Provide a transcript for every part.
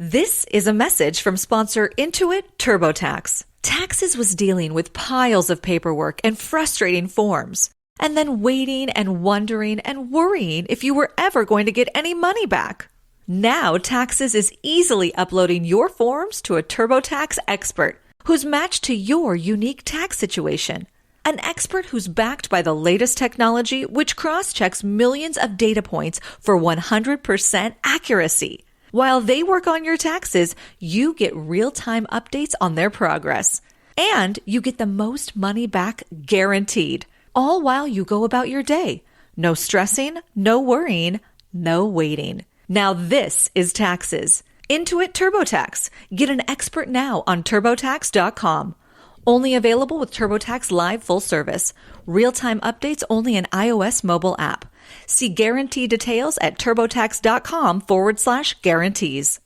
This is a message from sponsor Intuit TurboTax. Taxes was dealing with piles of paperwork and frustrating forms, and then waiting and wondering and worrying if you were ever going to get any money back. Now Taxes is easily uploading your forms to a TurboTax expert who's matched to your unique tax situation. An expert who's backed by the latest technology which cross-checks millions of data points for 100% accuracy. While they work on your taxes, you get real-time updates on their progress. And you get the most money back guaranteed, all while you go about your day. No stressing, no worrying, no waiting. Now this is Taxes. Intuit TurboTax. Get an expert now on TurboTax.com. Only available with TurboTax Live full service. Real-time updates only in iOS mobile app. See guarantee details at TurboTax.com/guarantees.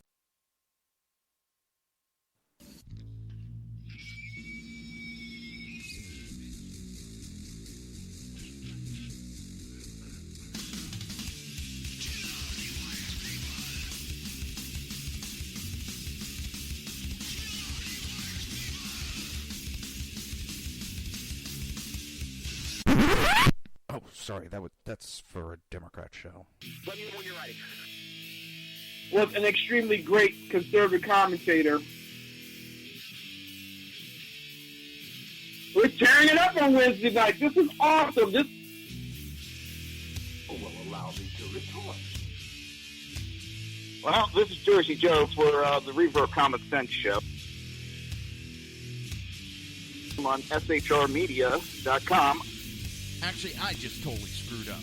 Oh, sorry, that's for a Democrat show. Let me know when you're ready. Was an extremely great conservative commentator. We're tearing it up on Wednesday night. This is awesome. This will allow me to retort. Well, this is Jersey Joe for the Reaver of Common Sense show. I'm on shrmedia.com. Actually, I just totally screwed up.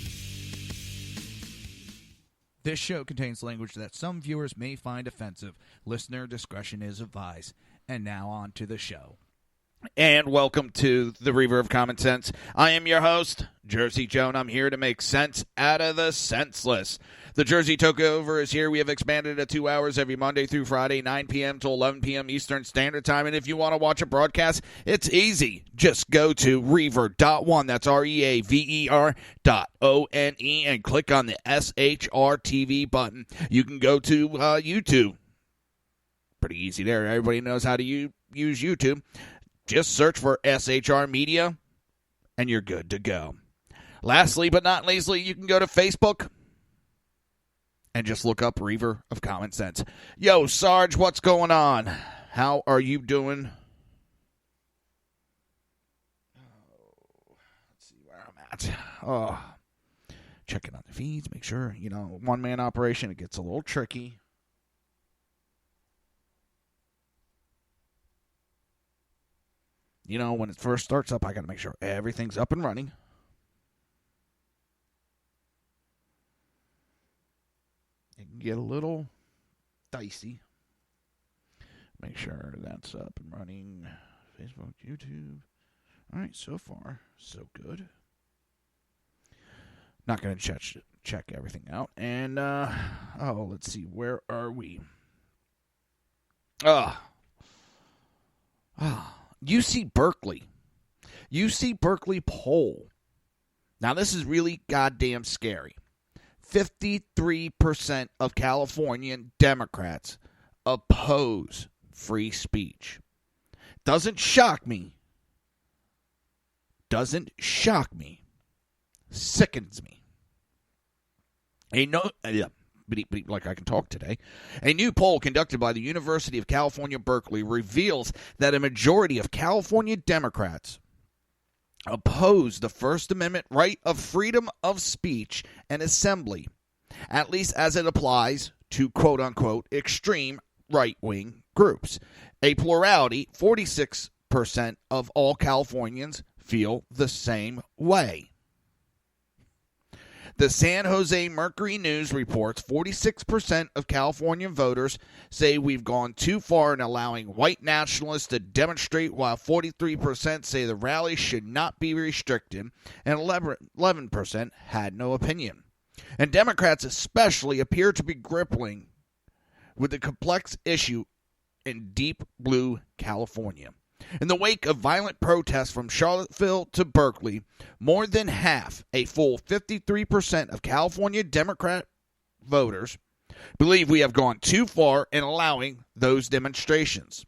This show contains language that some viewers may find offensive. Listener discretion is advised. And now on to the show. And welcome to the Reaver of Common Sense. I am your host, Jersey Joe, and I'm here to make sense out of the senseless. The Jersey Takeover is here. We have expanded to 2 hours every Monday through Friday, 9 p.m. to 11 p.m. Eastern Standard Time. And if you want to watch a broadcast, it's easy. Just go to Reaver.one. That's REAVER.ONE and click on the SHR TV button. You can go to YouTube. Pretty easy there. Everybody knows how to use YouTube. Just search for SHR Media, and you're good to go. Lastly, but not leastly, you can go to Facebook and just look up Reaver of Common Sense. Yo, Sarge, what's going on? How are you doing? Let's see where I'm at. Checking on the feeds, make sure, one-man operation, it gets a little tricky. When it first starts up, I got to make sure everything's up and running. It can get a little dicey. Make sure that's up and running. Facebook, YouTube. All right, so far, so good. Not going to check everything out. And, let's see. Where are we? UC Berkeley. UC Berkeley poll. Now, this is really goddamn scary. 53% of Californian Democrats oppose free speech. Doesn't shock me. Sickens me. Like I can talk today. A new poll conducted by the University of California, Berkeley reveals that a majority of California Democrats oppose the First Amendment right of freedom of speech and assembly, at least as it applies to quote-unquote extreme right-wing groups. A plurality, 46% of all Californians feel the same way. The San Jose Mercury News reports 46% of California voters say we've gone too far in allowing white nationalists to demonstrate, while 43% say the rally should not be restricted, and 11% had no opinion. And Democrats especially appear to be grappling with the complex issue in deep blue California. In the wake of violent protests from Charlottesville to Berkeley, more than half, a full 53% of California Democrat voters believe we have gone too far in allowing those demonstrations.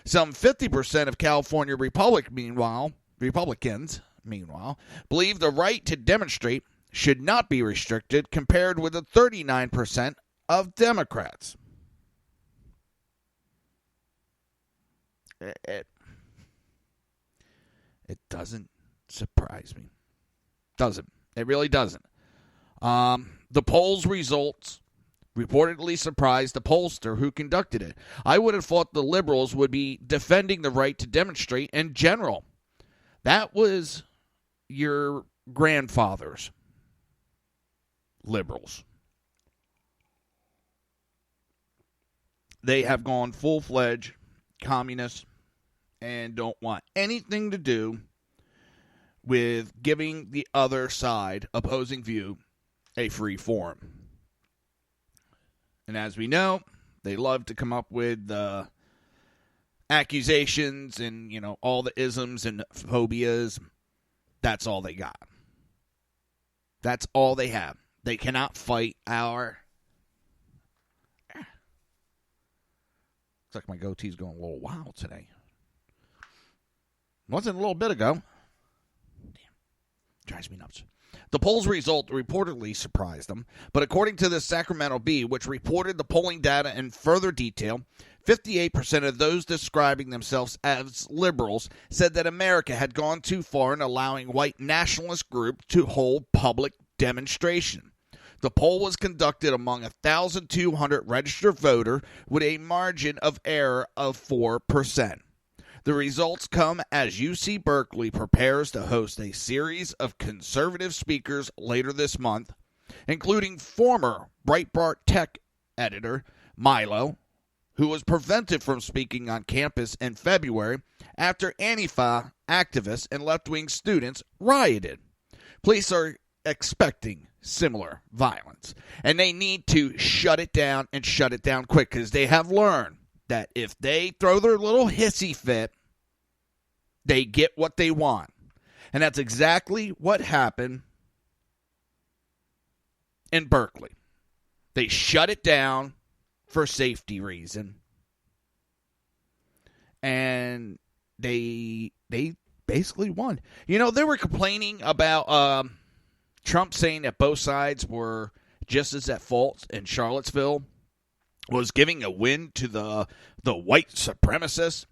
Some 50% of California Republicans, meanwhile, believe the right to demonstrate should not be restricted, compared with the 39% of Democrats. It doesn't surprise me. Doesn't. It really doesn't. The poll's results reportedly surprised the pollster who conducted it. I would have thought the liberals would be defending the right to demonstrate in general. That was your grandfathers, liberals. They have gone full-fledged communists and don't want anything to do with giving the other side, opposing view, a free forum. And as we know, they love to come up with accusations and, all the isms and phobias. That's all they got. That's all they have. They cannot fight our... Looks like my goatee's going a little wild today. Wasn't a little bit ago. Damn. Drives me nuts. The poll's result reportedly surprised them, but according to the Sacramento Bee, which reported the polling data in further detail, 58% of those describing themselves as liberals said that America had gone too far in allowing white nationalist groups to hold public demonstration. The poll was conducted among 1,200 registered voters with a margin of error of 4%. The results come as UC Berkeley prepares to host a series of conservative speakers later this month, including former Breitbart tech editor Milo, who was prevented from speaking on campus in February after Antifa activists and left-wing students rioted. Police are expecting similar violence, and they need to shut it down and shut it down quick, because they have learned that if they throw their little hissy fit, they get what they want. And that's exactly what happened in Berkeley. They shut it down for safety reason. And they basically won. They were complaining about Trump saying that both sides were just as at fault, and Charlottesville was giving a win to the white supremacists.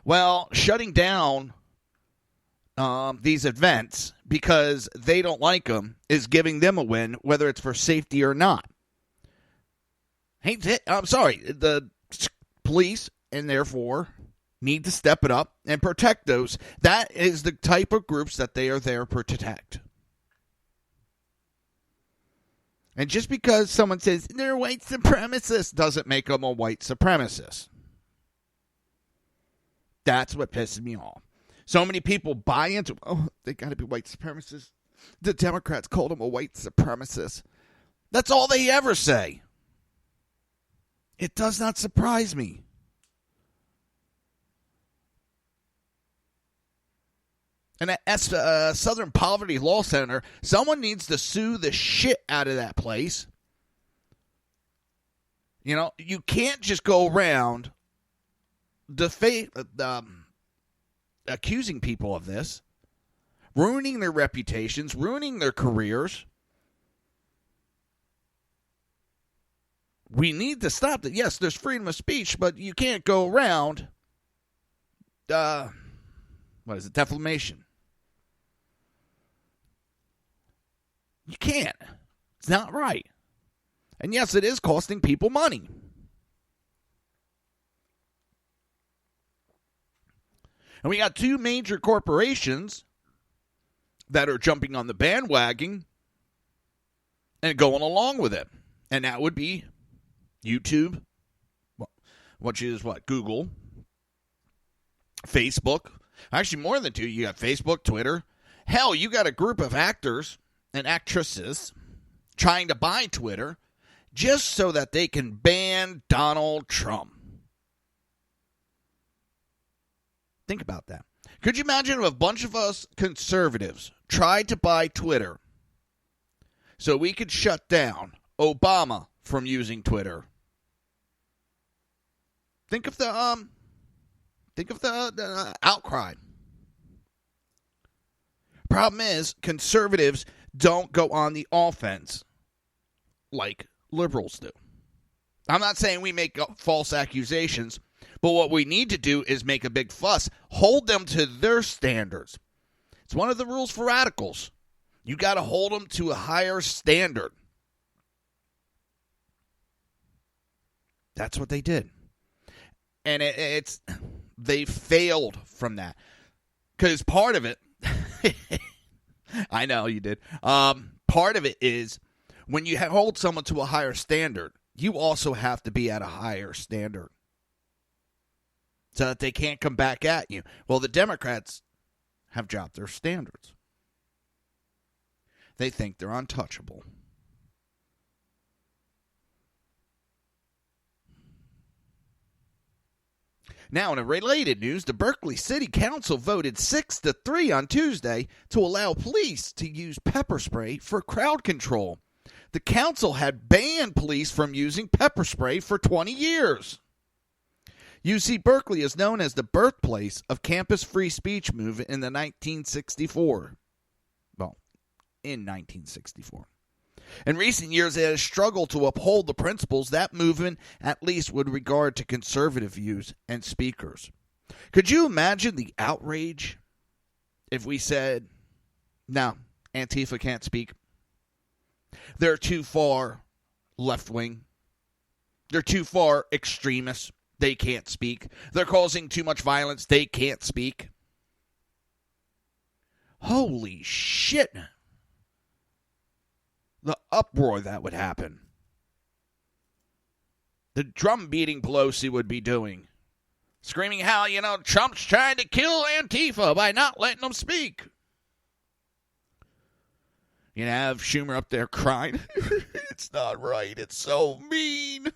Well, shutting down these events because they don't like them is giving them a win, whether it's for safety or not. I'm sorry, the police, and therefore need to step it up and protect those. That is the type of groups that they are there to protect. And just because someone says they're white supremacists doesn't make them a white supremacist. That's what pisses me off. So many people buy into, they got to be white supremacists. The Democrats called him a white supremacist. That's all they ever say. It does not surprise me. And at Southern Poverty Law Center, someone needs to sue the shit out of that place. You can't just go around accusing people of this, ruining their reputations, ruining their careers. We need to stop that. Yes, there's freedom of speech, but you can't go around, defamation. You can't. It's not right. And yes, it is costing people money. And we got two major corporations that are jumping on the bandwagon and going along with it. And that would be YouTube, which is Google, Facebook. Actually, more than two. You got Facebook, Twitter. Hell, you got a group of actors and actresses trying to buy Twitter just so that they can ban Donald Trump. Think about that. Could you imagine if a bunch of us conservatives tried to buy Twitter so we could shut down Obama, from using Twitter. Think of the outcry. Problem is, conservatives don't go on the offense like liberals do. I'm not saying we make false accusations, but what we need to do is make a big fuss. Hold them to their standards. It's one of the rules for radicals. You got to hold them to a higher standard. That's what they did. And they failed from that. Because part of it, I know you did. Part of it is when you hold someone to a higher standard, you also have to be at a higher standard so that they can't come back at you. Well, the Democrats have dropped their standards. They think they're untouchable. Now, in a related news, the Berkeley City Council voted 6-3 on Tuesday to allow police to use pepper spray for crowd control. The council had banned police from using pepper spray for 20 years. UC Berkeley is known as the birthplace of campus free speech movement in 1964. Well, in 1964. In recent years, it has struggled to uphold the principles that movement at least with regard to conservative views and speakers. Could you imagine the outrage if we said, no, Antifa can't speak? They're too far left-wing. They're too far extremists. They can't speak. They're causing too much violence. They can't speak. Holy shit. The uproar that would happen. The drum beating Pelosi would be doing. Screaming how, Trump's trying to kill Antifa by not letting them speak. You have Schumer up there crying. It's not right. It's so mean.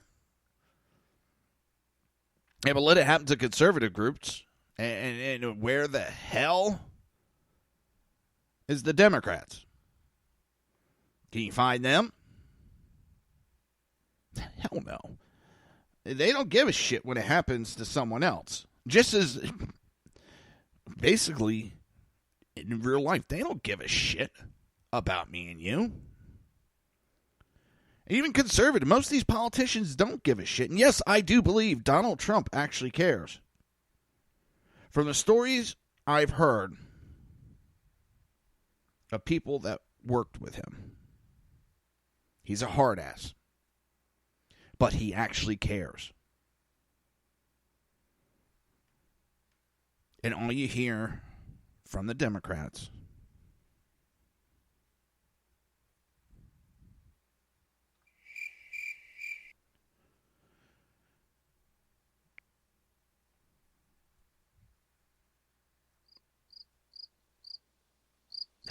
Yeah, but let it happen to conservative groups. And where the hell is the Democrats? Can you find them? Hell no. They don't give a shit when it happens to someone else. Just as, basically, in real life, they don't give a shit about me and you. Even conservative, most of these politicians don't give a shit. And yes, I do believe Donald Trump actually cares. From the stories I've heard of people that worked with him, he's a hard ass. But he actually cares. And all you hear from the Democrats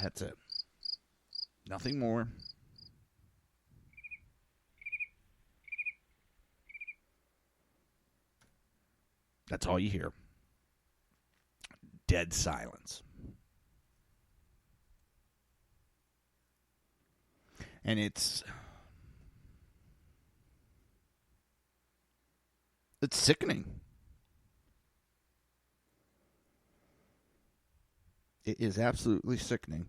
that's it. Nothing more. That's all you hear. Dead silence. And it's sickening. It is absolutely sickening.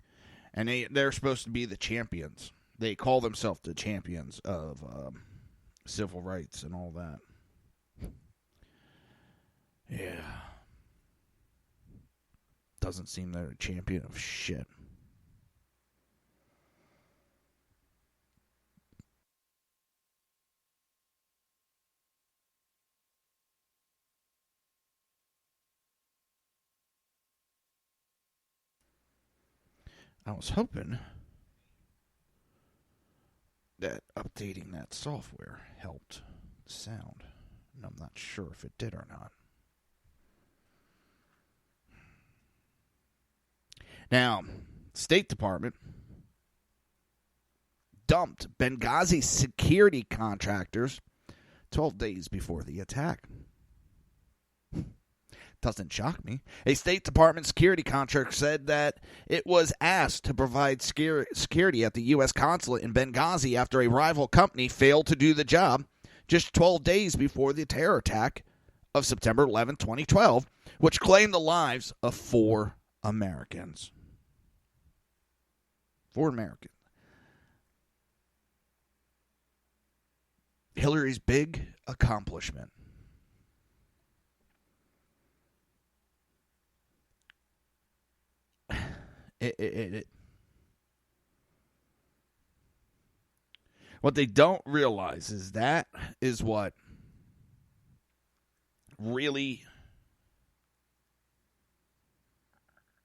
And they're supposed to be the champions. They call themselves the champions of civil rights and all that. Yeah. Doesn't seem they're a champion of shit. I was hoping that updating that software helped the sound. And I'm not sure if it did or not. Now, State Department dumped Benghazi security contractors 12 days before the attack. Doesn't shock me. A State Department security contractor said that it was asked to provide security at the U.S. consulate in Benghazi after a rival company failed to do the job just 12 days before the terror attack of September 11, 2012, which claimed the lives of 4 Americans. 4 Americans. Hillary's big accomplishment. What they don't realize is that is what really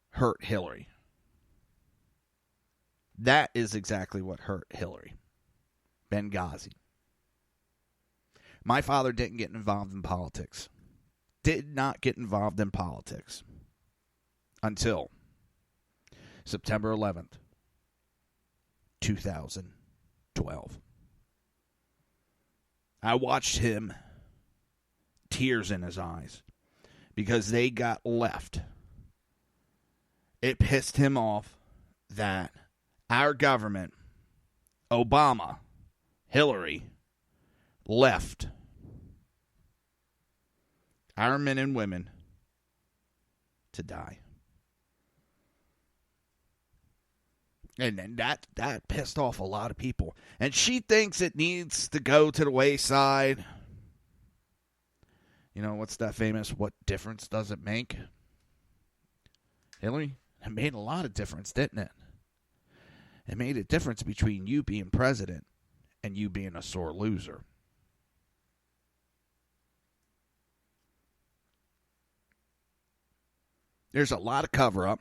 hurt Hillary. That is exactly what hurt Hillary. Benghazi. My father didn't get involved in politics. Did not get involved in politics until September 11th, 2012. I watched him, tears in his eyes, because they got left. It pissed him off that our government, Obama, Hillary, left our men and women to die. And then that pissed off a lot of people. And she thinks it needs to go to the wayside. You know, what's that famous, what difference does it make? Hillary, it made a lot of difference, didn't it? It made a difference between you being president and you being a sore loser. There's a lot of cover-up.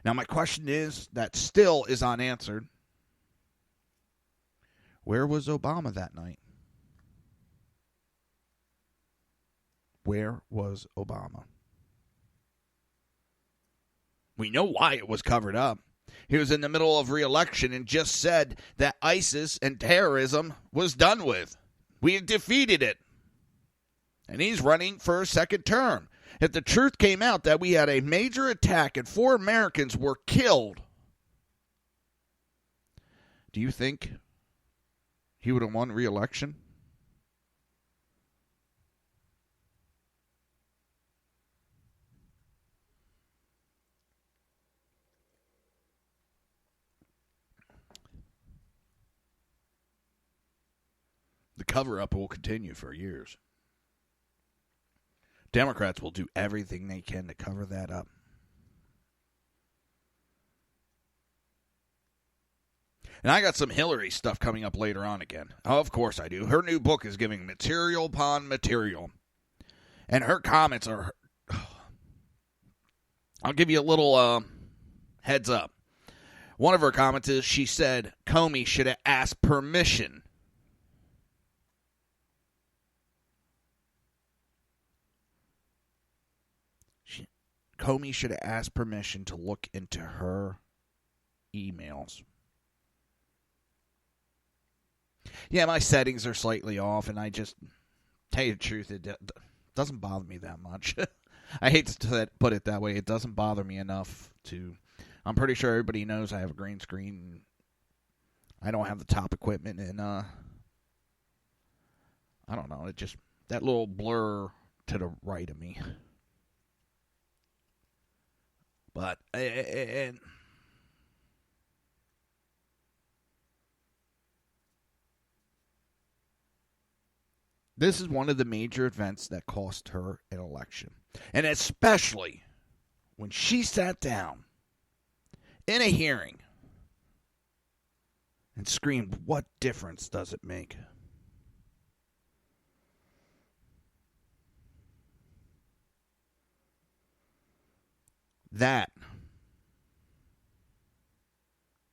Now, my question is, that still is unanswered. Where was Obama that night? Where was Obama? We know why it was covered up. He was in the middle of re-election and just said that ISIS and terrorism was done with. We had defeated it. And he's running for a second term. If the truth came out that we had a major attack and 4 Americans were killed, do you think he would have won re-election? The cover-up will continue for years. Democrats will do everything they can to cover that up. And I got some Hillary stuff coming up later on again. Oh, of course I do. Her new book is giving material upon material. And her comments are... I'll give you a little heads up. One of her comments is, she said Comey should have asked permission. Comey should have asked permission to look into her emails. Yeah, my settings are slightly off, and I just, tell you the truth, it doesn't bother me that much. I hate to put it that way. It doesn't bother me enough to... I'm pretty sure everybody knows I have a green screen. I don't have the top equipment, and I don't know. It just, that little blur to the right of me. But, and this is one of the major events that cost her an election. And especially when she sat down in a hearing and screamed, "What difference does it make?" That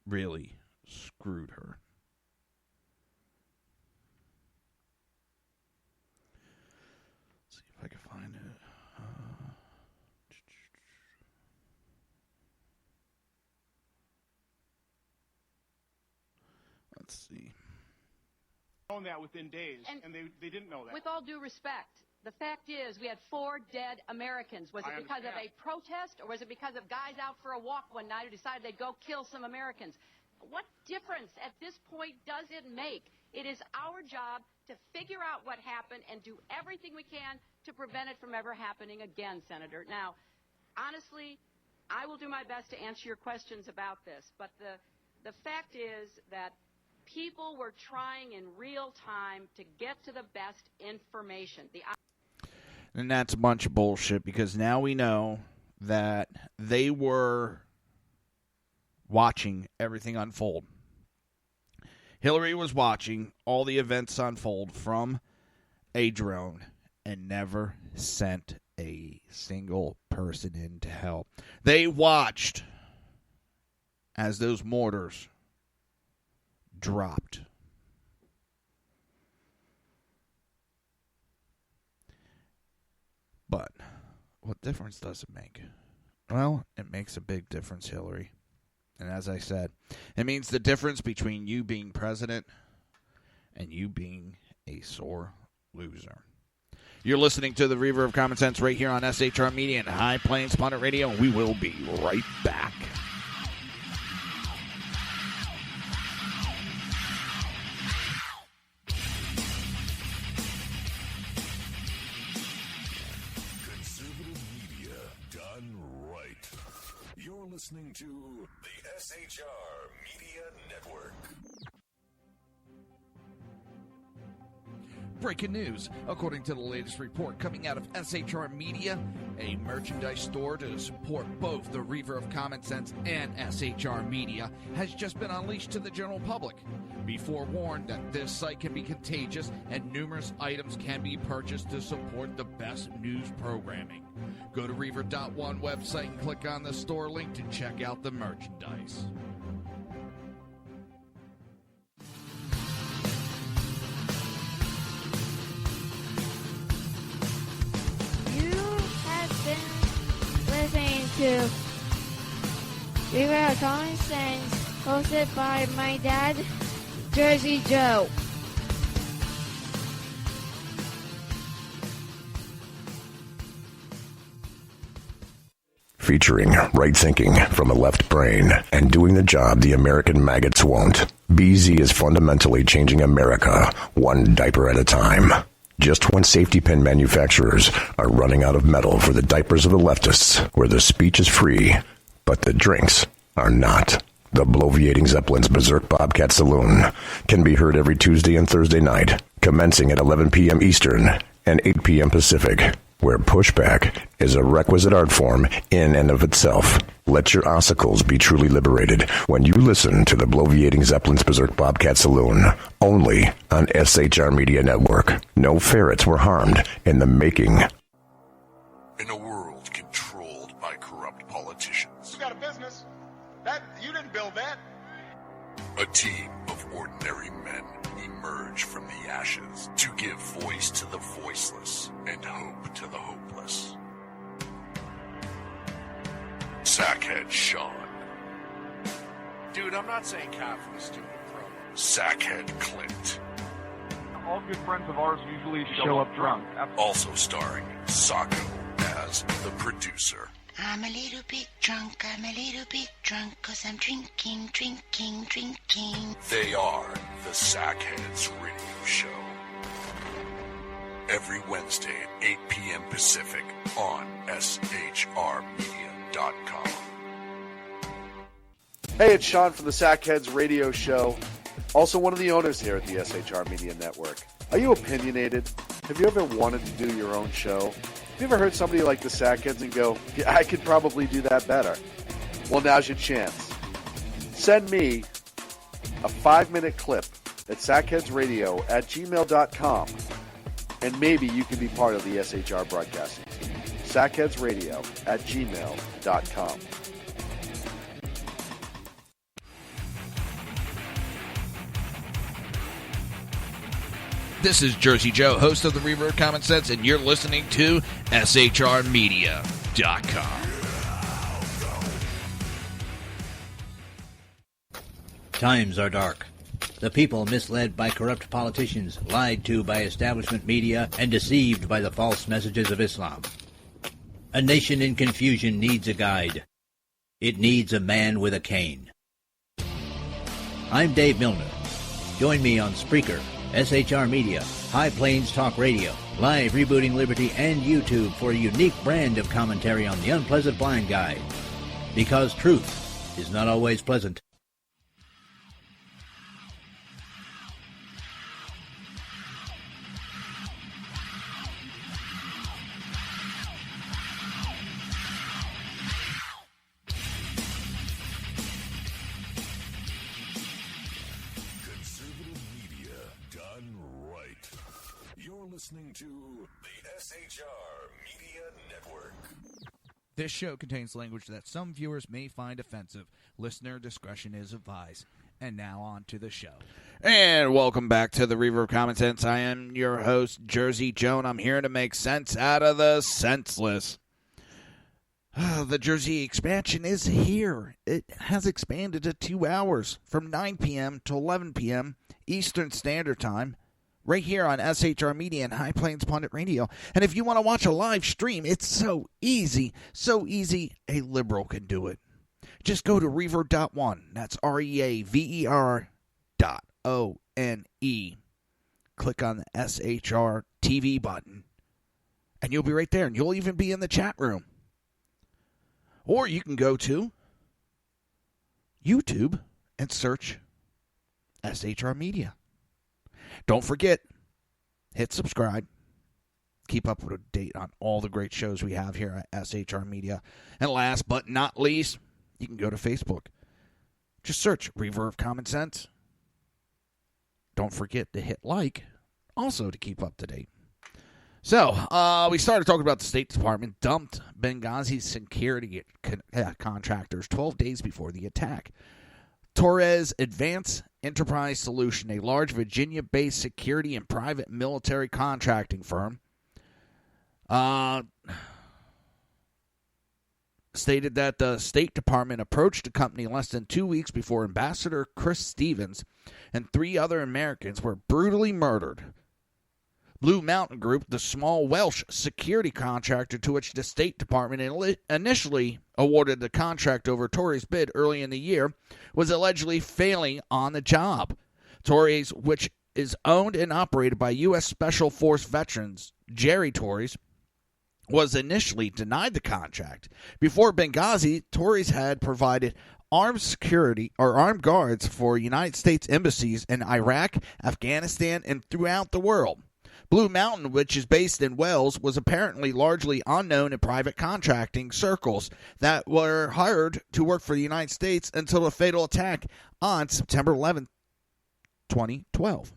really screwed her. Let's see if I can find it. Let's see. known that within days, and they didn't know that. With all due respect, the fact is we had 4 dead Americans. Was it because of a protest, or was it because of guys out for a walk one night who decided they'd go kill some Americans? What difference at this point does it make? It is our job to figure out what happened and do everything we can to prevent it from ever happening again, Senator. Now, honestly, I will do my best to answer your questions about this, but the fact is that people were trying in real time to get to the best information. And that's a bunch of bullshit, because now we know that they were watching everything unfold. Hillary was watching all the events unfold from a drone and never sent a single person into hell. They watched as those mortars dropped. But what difference does it make? Well, it makes a big difference, Hillary. And as I said, it means the difference between you being president and you being a sore loser. You're listening to the Reaver of Common Sense right here on SHR Media and High Plains Pundit Radio, and we will be right back. You're listening to the SHR Media Network. Breaking news. According to the latest report coming out of SHR Media, a merchandise store to support both the Reaver of Common Sense and SHR Media has just been unleashed to the general public. Be forewarned that this site can be contagious and numerous items can be purchased to support the best news programming. Go to Reaver.one website and click on the store link to check out the merchandise. Listening to Reaver of Common Sense, hosted by my dad, Jersey Joe. Featuring right thinking from a left brain and doing the job the American maggots won't. BZ is fundamentally changing America, one diaper at a time. Just when safety pin manufacturers are running out of metal for the diapers of the leftists, where the speech is free, but the drinks are not. The Bloviating Zeppelin's Berserk Bobcat Saloon can be heard every Tuesday and Thursday night, commencing at 11 p.m. Eastern and 8 p.m. Pacific, where pushback is a requisite art form in and of itself. Let your ossicles be truly liberated when you listen to the Bloviating Zeppelin's Berserk Bobcat Saloon, only on SHR Media Network. No ferrets were harmed in the making. In a world controlled by corrupt politicians. You got a business. That you didn't build that. A team of ordinary men emerge from the ashes to give voice to the voiceless and hope to the hopeless. Sackhead Sean. Dude, I'm not saying cat from a stupid pro. Sackhead Clint. All good friends of ours usually show up drunk. Also starring Sacco as the producer. I'm a little bit drunk, 'cause I'm drinking. They are the Sackheads Radio Show. Every Wednesday at 8 p.m. Pacific on SHRmedia.com. Hey, it's Sean from the Sackheads Radio Show, also one of the owners here at the SHR Media Network. Are you opinionated? Have you ever wanted to do your own show? Have you ever heard somebody like the Sackheads and go, yeah, I could probably do that better? Well, now's your chance. Send me a 5-minute clip at sackheadsradio@gmail.com, and maybe you can be part of the SHR broadcasting team. sackheadsradio@gmail.com. This is Jersey Joe, host of the Reaver of Common Sense, and you're listening to SHRmedia.com. Times are dark. The people misled by corrupt politicians, lied to by establishment media, and deceived by the false messages of Islam. A nation in confusion needs a guide. It needs a man with a cane. I'm Dave Milner. Join me on Spreaker, SHR Media, High Plains Talk Radio, Live Rebooting Liberty, and YouTube for a unique brand of commentary on the unpleasant blind guide. Because truth is not always pleasant. Listening to the SHR Media Network. This show contains language that some viewers may find offensive. Listener discretion is advised. And now on to the show. And welcome back to the Reaver of Common Sense. I am your host, Jersey Joe, and I'm here to make sense out of the senseless. The Jersey expansion is here. It has expanded to 2 hours from 9 p.m. to 11 p.m. Eastern Standard Time. Right here on SHR Media and High Plains Pundit Radio. And if you want to watch a live stream, it's so easy a liberal can do it. Just go to Reaver.one. That's REAVER.ONE. Click on the SHR TV button. And you'll be right there. And you'll even be in the chat room. Or you can go to YouTube and search SHR Media. Don't forget, hit subscribe. Keep up to date on all the great shows we have here at SHR Media. And last but not least, you can go to Facebook. Just search Reaver of Common Sense. Don't forget to hit like, also to keep up to date. So, we started talking about the State Department dumped Benghazi security contractors 12 days before the attack. Torres Advanced Enterprise Solution, a large Virginia-based security and private military contracting firm, stated that the State Department approached the company less than 2 weeks before Ambassador Chris Stevens and 3 other Americans were brutally murdered. Blue Mountain Group, the small Welsh security contractor to which the State Department initially awarded the contract over Tories' bid early in the year, was allegedly failing on the job. Tories, which is owned and operated by U.S. Special Force veterans Jerry Tories, was initially denied the contract. Before Benghazi, Tories had provided armed security or armed guards for United States embassies in Iraq, Afghanistan, and throughout the world. Blue Mountain, which is based in Wales, was apparently largely unknown in private contracting circles that were hired to work for the United States until the fatal attack on September 11, 2012.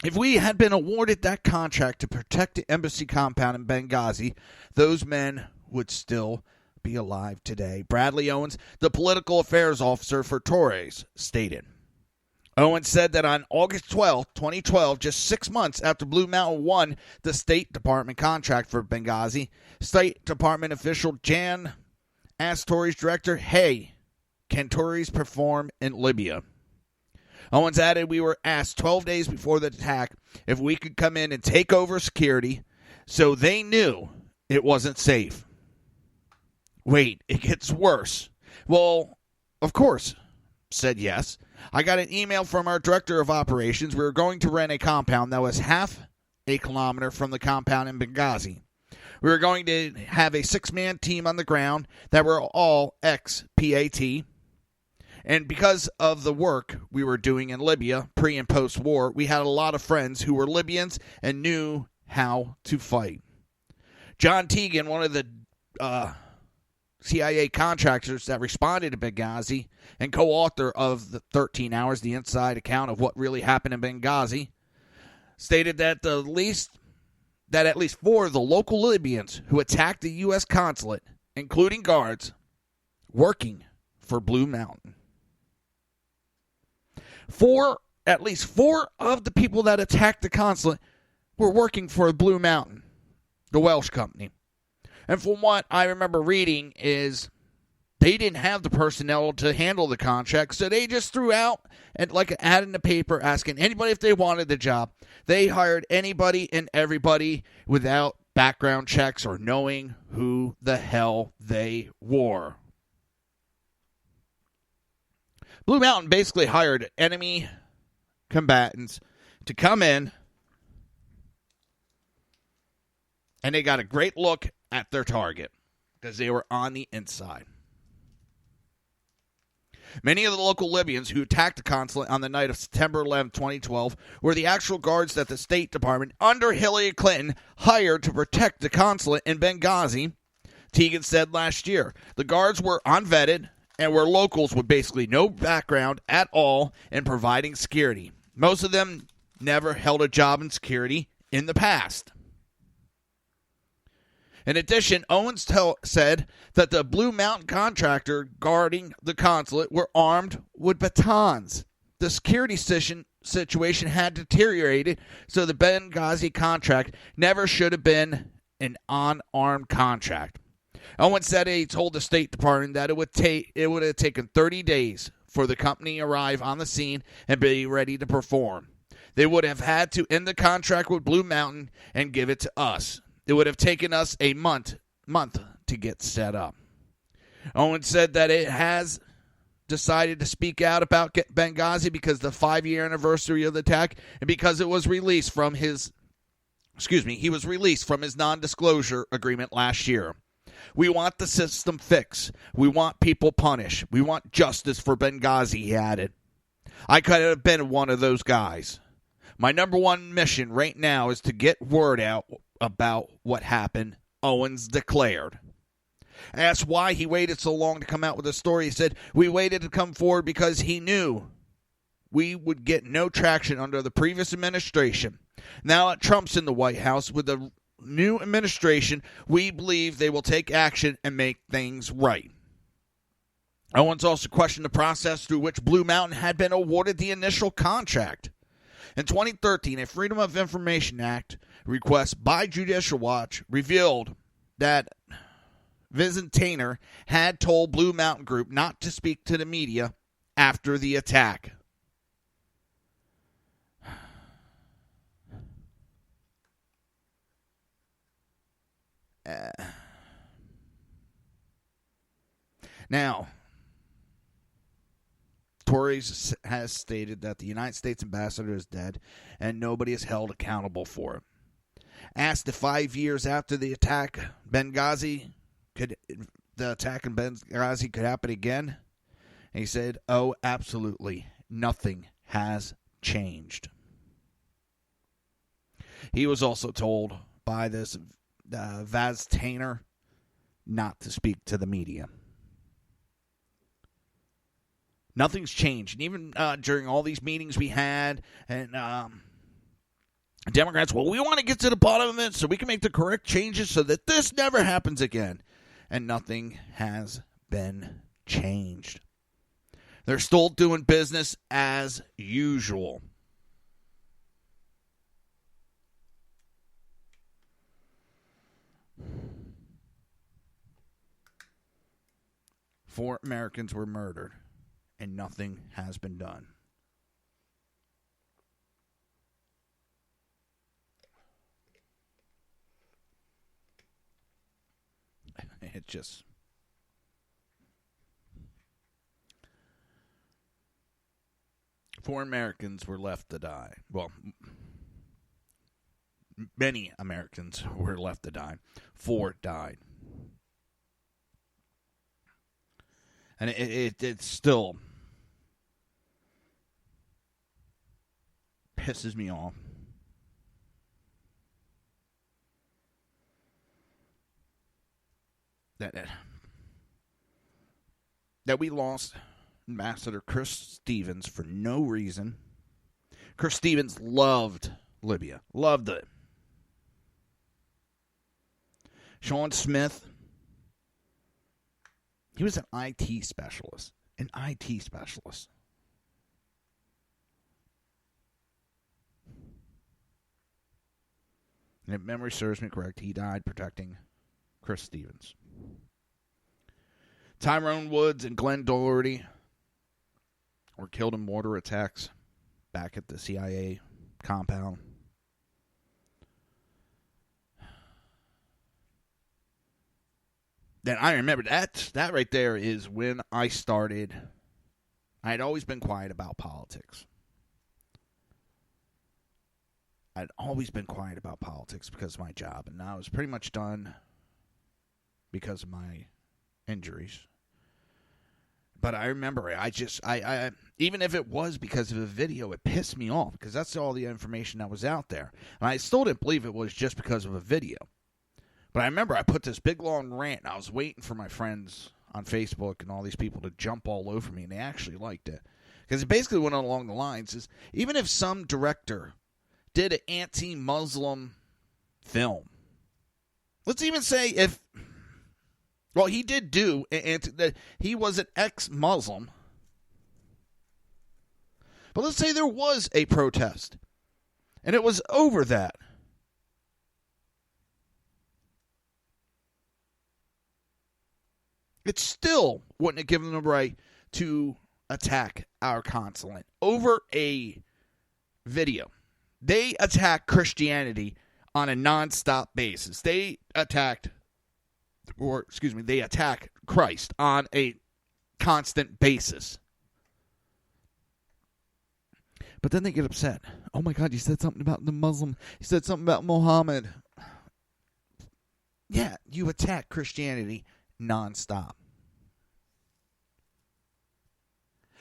If we had been awarded that contract to protect the embassy compound in Benghazi, those men would still be alive today. Bradley Owens, the political affairs officer for Torres, stated. Owens said that on August 12, 2012, just 6 months after Blue Mountain won the State Department contract for Benghazi, State Department official Jan asked Tories director, "Hey, can Tories perform in Libya?" Owens added, "We were asked 12 days before the attack if we could come in and take over security, so they knew it wasn't safe." Wait, it gets worse. Well, of course, said yes. I got an email from our director of operations. We were going to rent a compound that was half a kilometer from the compound in Benghazi. We were going to have a 6-man team on the ground that were all ex-PAT. And because of the work we were doing in Libya, pre- and post-war, we had a lot of friends who were Libyans and knew how to fight. John Teagan, one of the CIA contractors that responded to Benghazi and co-author of the 13 Hours, the inside account of what really happened in Benghazi, stated that at least 4 of the local Libyans who attacked the U.S. consulate, including guards, working for Blue Mountain. At least four of the people that attacked the consulate were working for Blue Mountain, the Welsh company. And from what I remember reading is they didn't have the personnel to handle the contract, so they just threw out and like an ad in the paper asking anybody if they wanted the job. They hired anybody and everybody without background checks or knowing who the hell they were. Blue Mountain basically hired enemy combatants to come in, and they got a great look at their target because they were on the inside. Many of the local Libyans who attacked the consulate on the night of September 11, 2012, were the actual guards that the State Department, under Hillary Clinton, hired to protect the consulate in Benghazi, Teagan said last year. The guards were unvetted and were locals with basically no background at all in providing security. Most of them never held a job in security in the past. In addition, Owens said that the Blue Mountain contractor guarding the consulate were armed with batons. The security situation had deteriorated, so the Benghazi contract never should have been an unarmed contract. Owens said he told the State Department that it would have taken 30 days for the company to arrive on the scene and be ready to perform. They would have had to end the contract with Blue Mountain and give it to us. It would have taken us a month to get set up. Owens said that it has decided to speak out about Benghazi because of the 5-year anniversary of the attack and because it was released from his non-disclosure agreement last year. We want the system fixed. We want people punished. We want justice for Benghazi, he added. I could have been one of those guys. My number one mission right now is to get word out about what happened, Owens declared. Asked why he waited so long to come out with the story, he said, we waited to come forward because he knew we would get no traction under the previous administration. Now that Trump's in the White House with the new administration, we believe they will take action and make things right. Owens also questioned the process through which Blue Mountain had been awarded the initial contract. In 2013, a Freedom of Information Act request by Judicial Watch revealed that Vizentainer had told Blue Mountain Group not to speak to the media after the attack. Now, Torres has stated that the United States ambassador is dead and nobody is held accountable for it. Asked if 5 years after the attack, the attack in Benghazi could happen again, and he said, "Oh, absolutely, nothing has changed." He was also told by this Vaz-Tainer not to speak to the media. Nothing's changed. And even during all these meetings we had, and Democrats, well, we want to get to the bottom of it so we can make the correct changes so that this never happens again. And nothing has been changed. They're still doing business as usual. Four Americans were murdered, and nothing has been done. It just... Four Americans were left to die. Well, many Americans were left to die. 4 died. And it still pisses me off that we lost Ambassador Chris Stevens for no reason. Chris Stevens loved Libya. Loved it. Sean Smith, he was an IT specialist. An IT specialist. And if memory serves me correct, he died protecting Chris Stevens. Tyrone Woods and Glenn Doherty were killed in mortar attacks back at the CIA compound. Then I remember that right there is when I started. I had always been quiet about politics. I'd always been quiet about politics because of my job, and now I was pretty much done because of my injuries. But I remember, I even if it was because of a video, it pissed me off because that's all the information that was out there. And I still didn't believe it was just because of a video. But I remember I put this big long rant, and I was waiting for my friends on Facebook and all these people to jump all over me, and they actually liked it. Because it basically went along the lines is, even if some director did an anti-Muslim film, let's even say if, well, he did do, he was an ex-Muslim, but let's say there was a protest, and it was over that. It still wouldn't have given them the right to attack our consulate over a video. They attack Christianity on a nonstop basis. They attack Christ on a constant basis. But then they get upset. Oh my God, you said something about the Muslim. You said something about Muhammad. Yeah, you attack Christianity nonstop.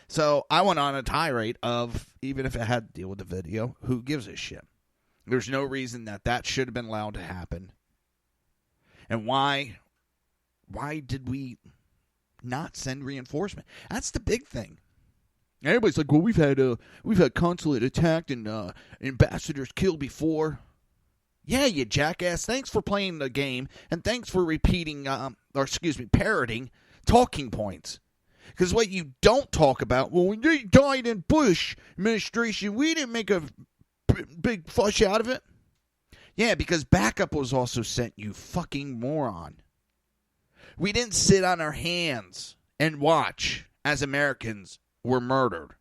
So I went on a tirade of, even if it had to deal with the video, who gives a shit? There's no reason that should have been allowed to happen. And why did we not send reinforcement? That's the big thing. Everybody's like, well, we've had consulate attacked and ambassadors killed before. Yeah, you jackass. Thanks for playing the game, and thanks for parroting talking points. Because what you don't talk about, well, when they died in Bush administration, we didn't make a big fuss out of it. Yeah, because backup was also sent, you fucking moron. We didn't sit on our hands and watch as Americans were murdered.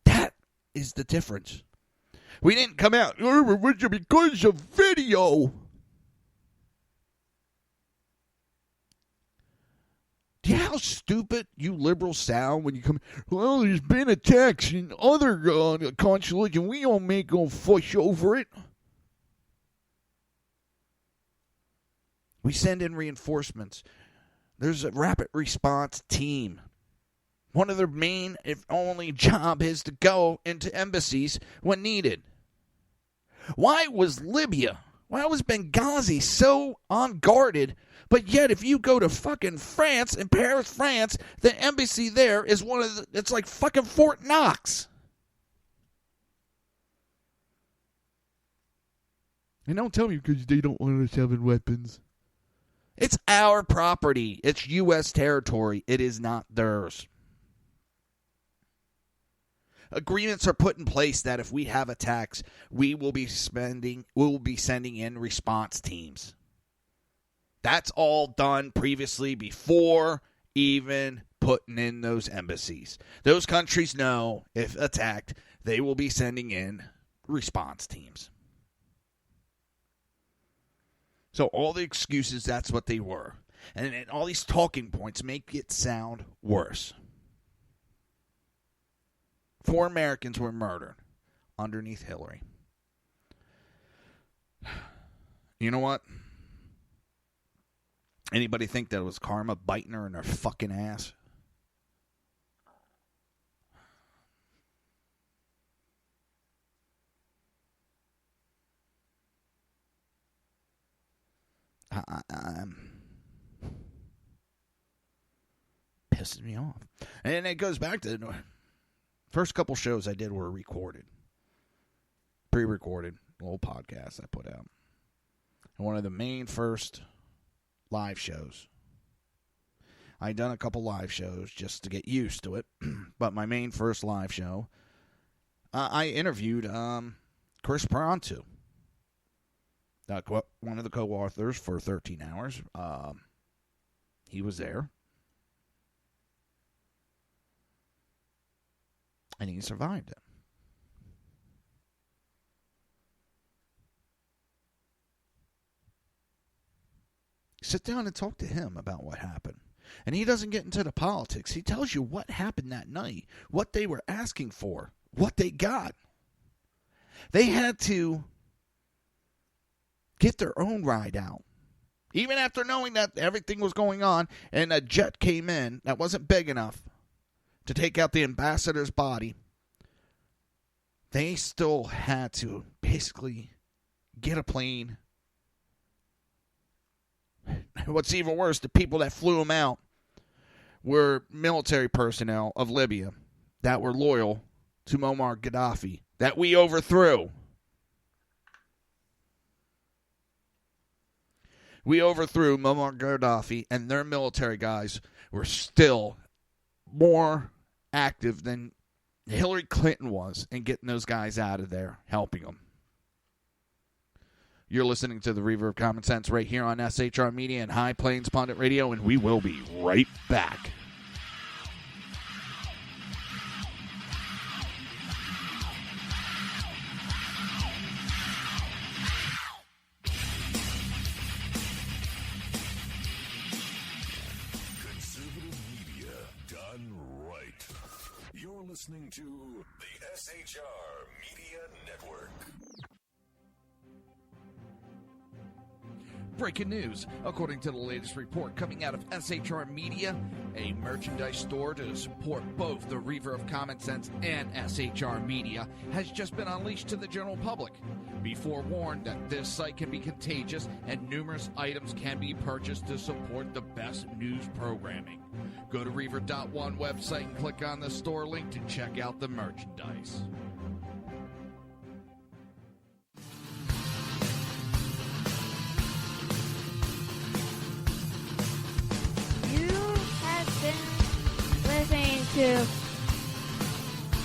That is the difference. We didn't come out, because of video. Do you know how stupid you liberals sound when you come, well, there's been attacks in other consulates and we don't make a fuss over it. We send in reinforcements. There's a rapid response team. One of their main, if only, job is to go into embassies when needed. Why was Benghazi so unguarded? But yet, if you go to fucking France, in Paris, France, the embassy there is it's like fucking Fort Knox. And don't tell me because they don't want us having weapons. It's our property. It's U.S. territory. It is not theirs. Agreements are put in place that if we have attacks, we will be sending in response teams. That's all done previously before even putting in those embassies. Those countries know if attacked, they will be sending in response teams. So all the excuses, that's what they were. And all these talking points make it sound worse. 4 Americans were murdered underneath Hillary. You know what? Anybody think that it was karma biting her in her fucking ass? I'm pisses me off. And it goes back to the first couple shows I did were recorded. Pre-recorded. Little podcast I put out. And one of the main first live shows. I'd done a couple live shows just to get used to it. But my main first live show, I interviewed Chris Pronto, one of the co-authors for 13 Hours. He was there. And he survived it. Sit down and talk to him about what happened. And he doesn't get into the politics. He tells you what happened that night, what they were asking for, what they got. They had to get their own ride out. Even after knowing that everything was going on and a jet came in that wasn't big enough to take out the ambassador's body, they still had to basically get a plane. What's even worse, the people that flew him out were military personnel of Libya that were loyal to Muammar Gaddafi, that we overthrew. We overthrew Muammar Gaddafi, and their military guys were still more active than Hillary Clinton was in getting those guys out of there, helping them. You're listening to the Reaver of Common Sense right here on SHR Media and High Plains Pundit Radio, and we will be right back. Conservative media done right. You're listening to the SHR Media Network. Breaking news. According to the latest report coming out of SHR Media, a merchandise store to support both the Reaver of Common Sense and SHR Media has just been unleashed to the general public. Be forewarned that this site can be contagious and numerous items can be purchased to support the best news programming. Go to Reaver.one website and click on the store link to check out the merchandise. Listening to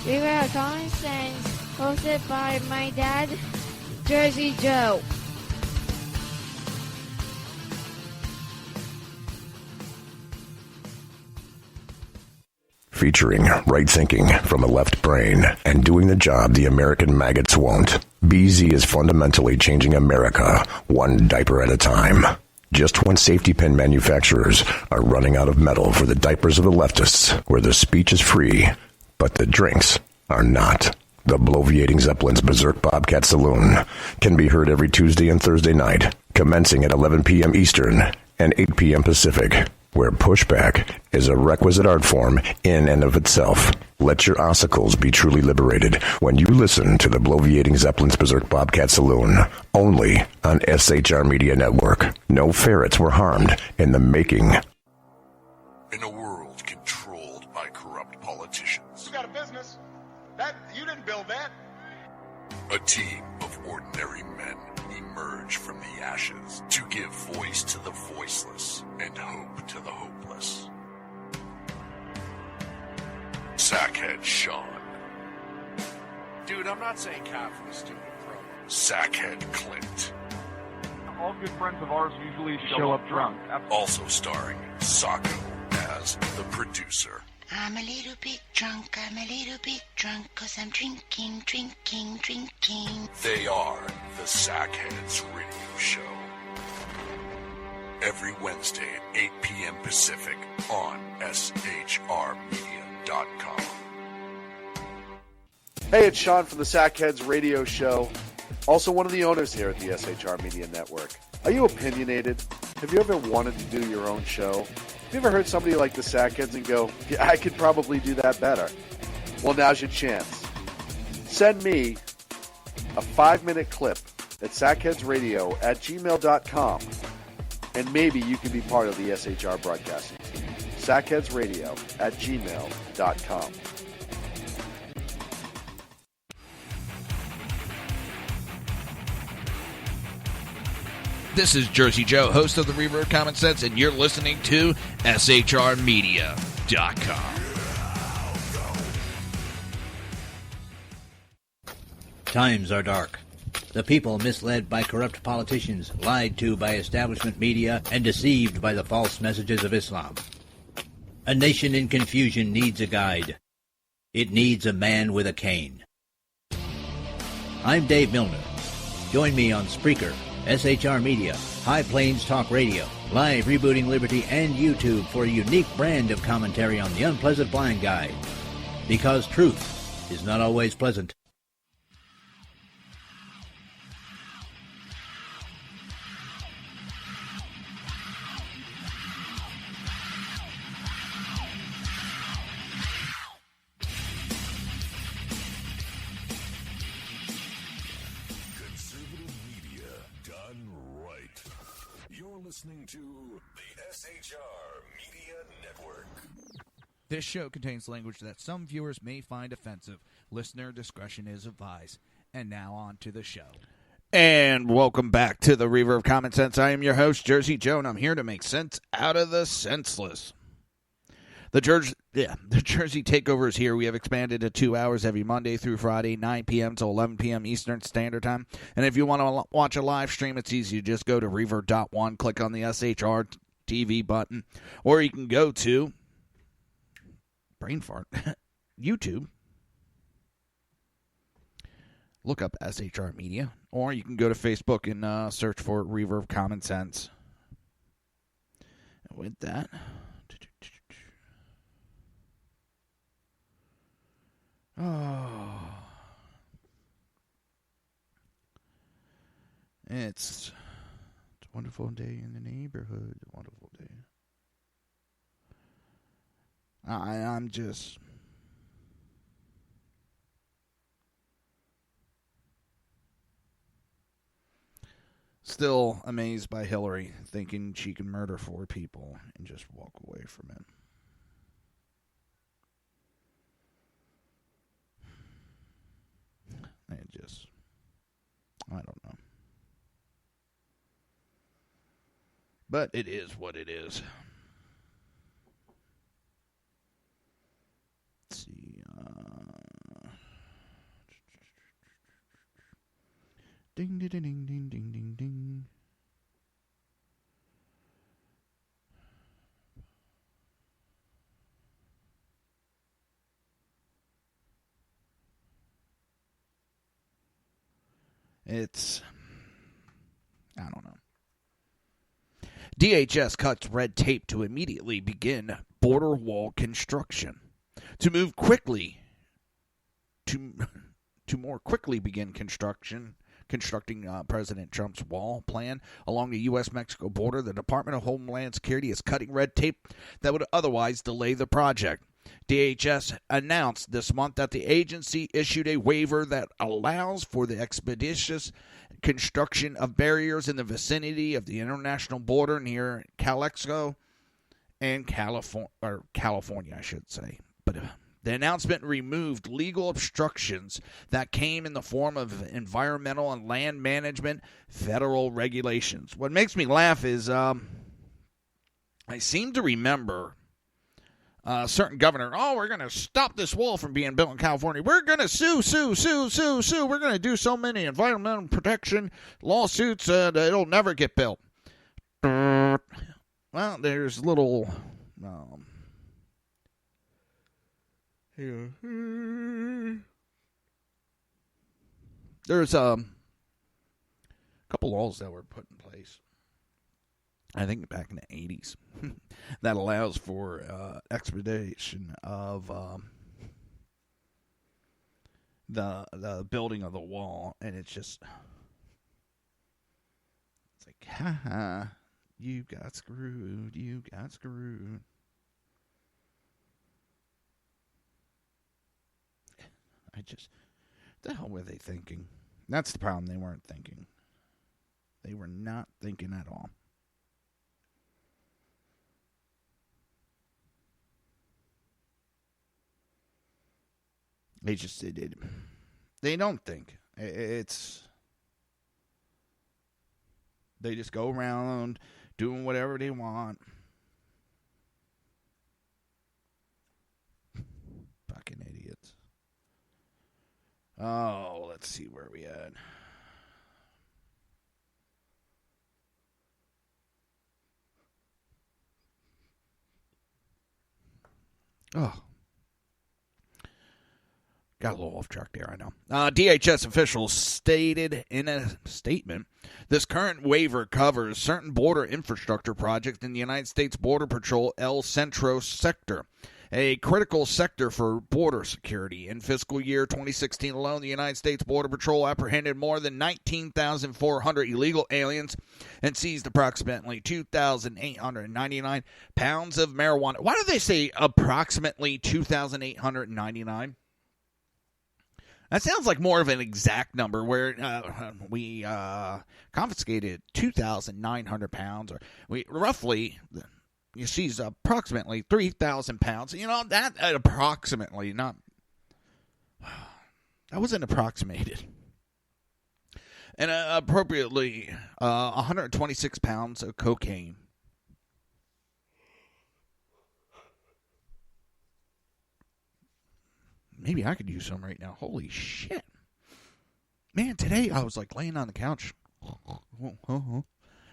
Reaver of Common Sense, hosted by my dad, Jersey Joe. Featuring right thinking from a left brain and doing the job the American maggots won't. BZ is fundamentally changing America, one diaper at a time. Just when safety pin manufacturers are running out of metal for the diapers of the leftists, where the speech is free, but the drinks are not. The Bloviating Zeppelin's Berserk Bobcat Saloon can be heard every Tuesday and Thursday night, commencing at 11 p.m. Eastern and 8 p.m. Pacific, where pushback is a requisite art form in and of itself. Let your ossicles be truly liberated when you listen to the Bloviating Zeppelin's Berserk Bobcat Saloon, only on SHR Media Network. No ferrets were harmed in the making. In a world controlled by corrupt politicians. You got a business. That you didn't build that. A team of ordinary men emerge from the ashes to give voice to the voiceless and hope to the hopeless. Sackhead Sean. Dude, I'm not saying cop from a stupid pro. Sackhead Clint. All good friends of ours usually show up drunk. Also starring Sacco as the producer. I'm a little bit drunk, 'cause I'm drinking. They are the Sackheads Radio Show. Every Wednesday at 8 p.m. Pacific on SHRmedia.com. Hey, it's Sean from the Sackheads Radio Show, also one of the owners here at the SHR Media Network. Are you opinionated? Have you ever wanted to do your own show? Have you ever heard somebody like the Sackheads and go, yeah, I could probably do that better? Well, now's your chance. Send me a 5-minute clip at sackheadsradio@gmail.com, and maybe you can be part of the SHR broadcasting team. sackheadsradio@gmail.com. This is Jersey Joe, host of the Reaver of Common Sense, and you're listening to SHRmedia.com. Times are dark. The people misled by corrupt politicians, lied to by establishment media, and deceived by the false messages of Islam. A nation in confusion needs a guide. It needs a man with a cane. I'm Dave Milner. Join me on Spreaker, SHR Media, High Plains Talk Radio, Live Rebooting Liberty, and YouTube for a unique brand of commentary on the unpleasant blind guide. Because truth is not always pleasant. Listening to the SHR Media Network. This show contains language that some viewers may find offensive. Listener discretion is advised. And now on to the show. And welcome back to the Reaver of Common Sense. I am your host, Jersey Joe, and I'm here to make sense out of the senseless. The Jersey Takeover is here. We have expanded to 2 hours every Monday through Friday, 9 p.m. to 11 p.m. Eastern Standard Time. And if you want to watch a live stream, it's easy. You just go to Reaver.1, click on the SHR TV button, or you can go to brain fart YouTube. Look up SHR Media, or you can go to Facebook and search for Reaver of Common Sense. And with that, it's a wonderful day in the neighborhood. A wonderful day. I'm just still amazed by Hillary thinking she can murder 4 people and just walk away from it. I don't know. But it is what it is. Let's see. Ding, ding, ding, ding, ding, ding, ding. I don't know. DHS cuts red tape to immediately begin border wall construction. To move quickly, to more quickly begin constructing President Trump's wall plan along the U.S.-Mexico border, the Department of Homeland Security is cutting red tape that would otherwise delay the project. DHS announced this month that the agency issued a waiver that allows for the expeditious construction of barriers in the vicinity of the international border near Calexico and California, I should say. But the announcement removed legal obstructions that came in the form of environmental and land management federal regulations. What makes me laugh is I seem to remember a certain governor, we're going to stop this wall from being built in California. We're going to sue. We're going to do so many environmental protection lawsuits that it'll never get built. Well, there's little... There's a couple laws that were put in place, I think back in the 80s, that allows for expedition of the building of the wall, and it's like, ha, you got screwed. The hell were they thinking? That's the problem. They weren't thinking. They were not thinking at all. They don't think. They just go around doing whatever they want. Fucking idiots. Oh, let's see where we at. Oh. Got a little off track there, I know. DHS officials stated in a statement, this current waiver covers certain border infrastructure projects in the United States Border Patrol El Centro sector, a critical sector for border security. In fiscal year 2016 alone, the United States Border Patrol apprehended more than 19,400 illegal aliens and seized approximately 2,899 pounds of marijuana. Why do they say approximately 2,899? That sounds like more of an exact number where we confiscated 2,900 pounds, or we roughly, you see, approximately 3,000 pounds. You know, that approximately, not, that wasn't approximated. And appropriately, 126 pounds of cocaine. Maybe I could use some right now. Holy shit. Man, today I was like laying on the couch.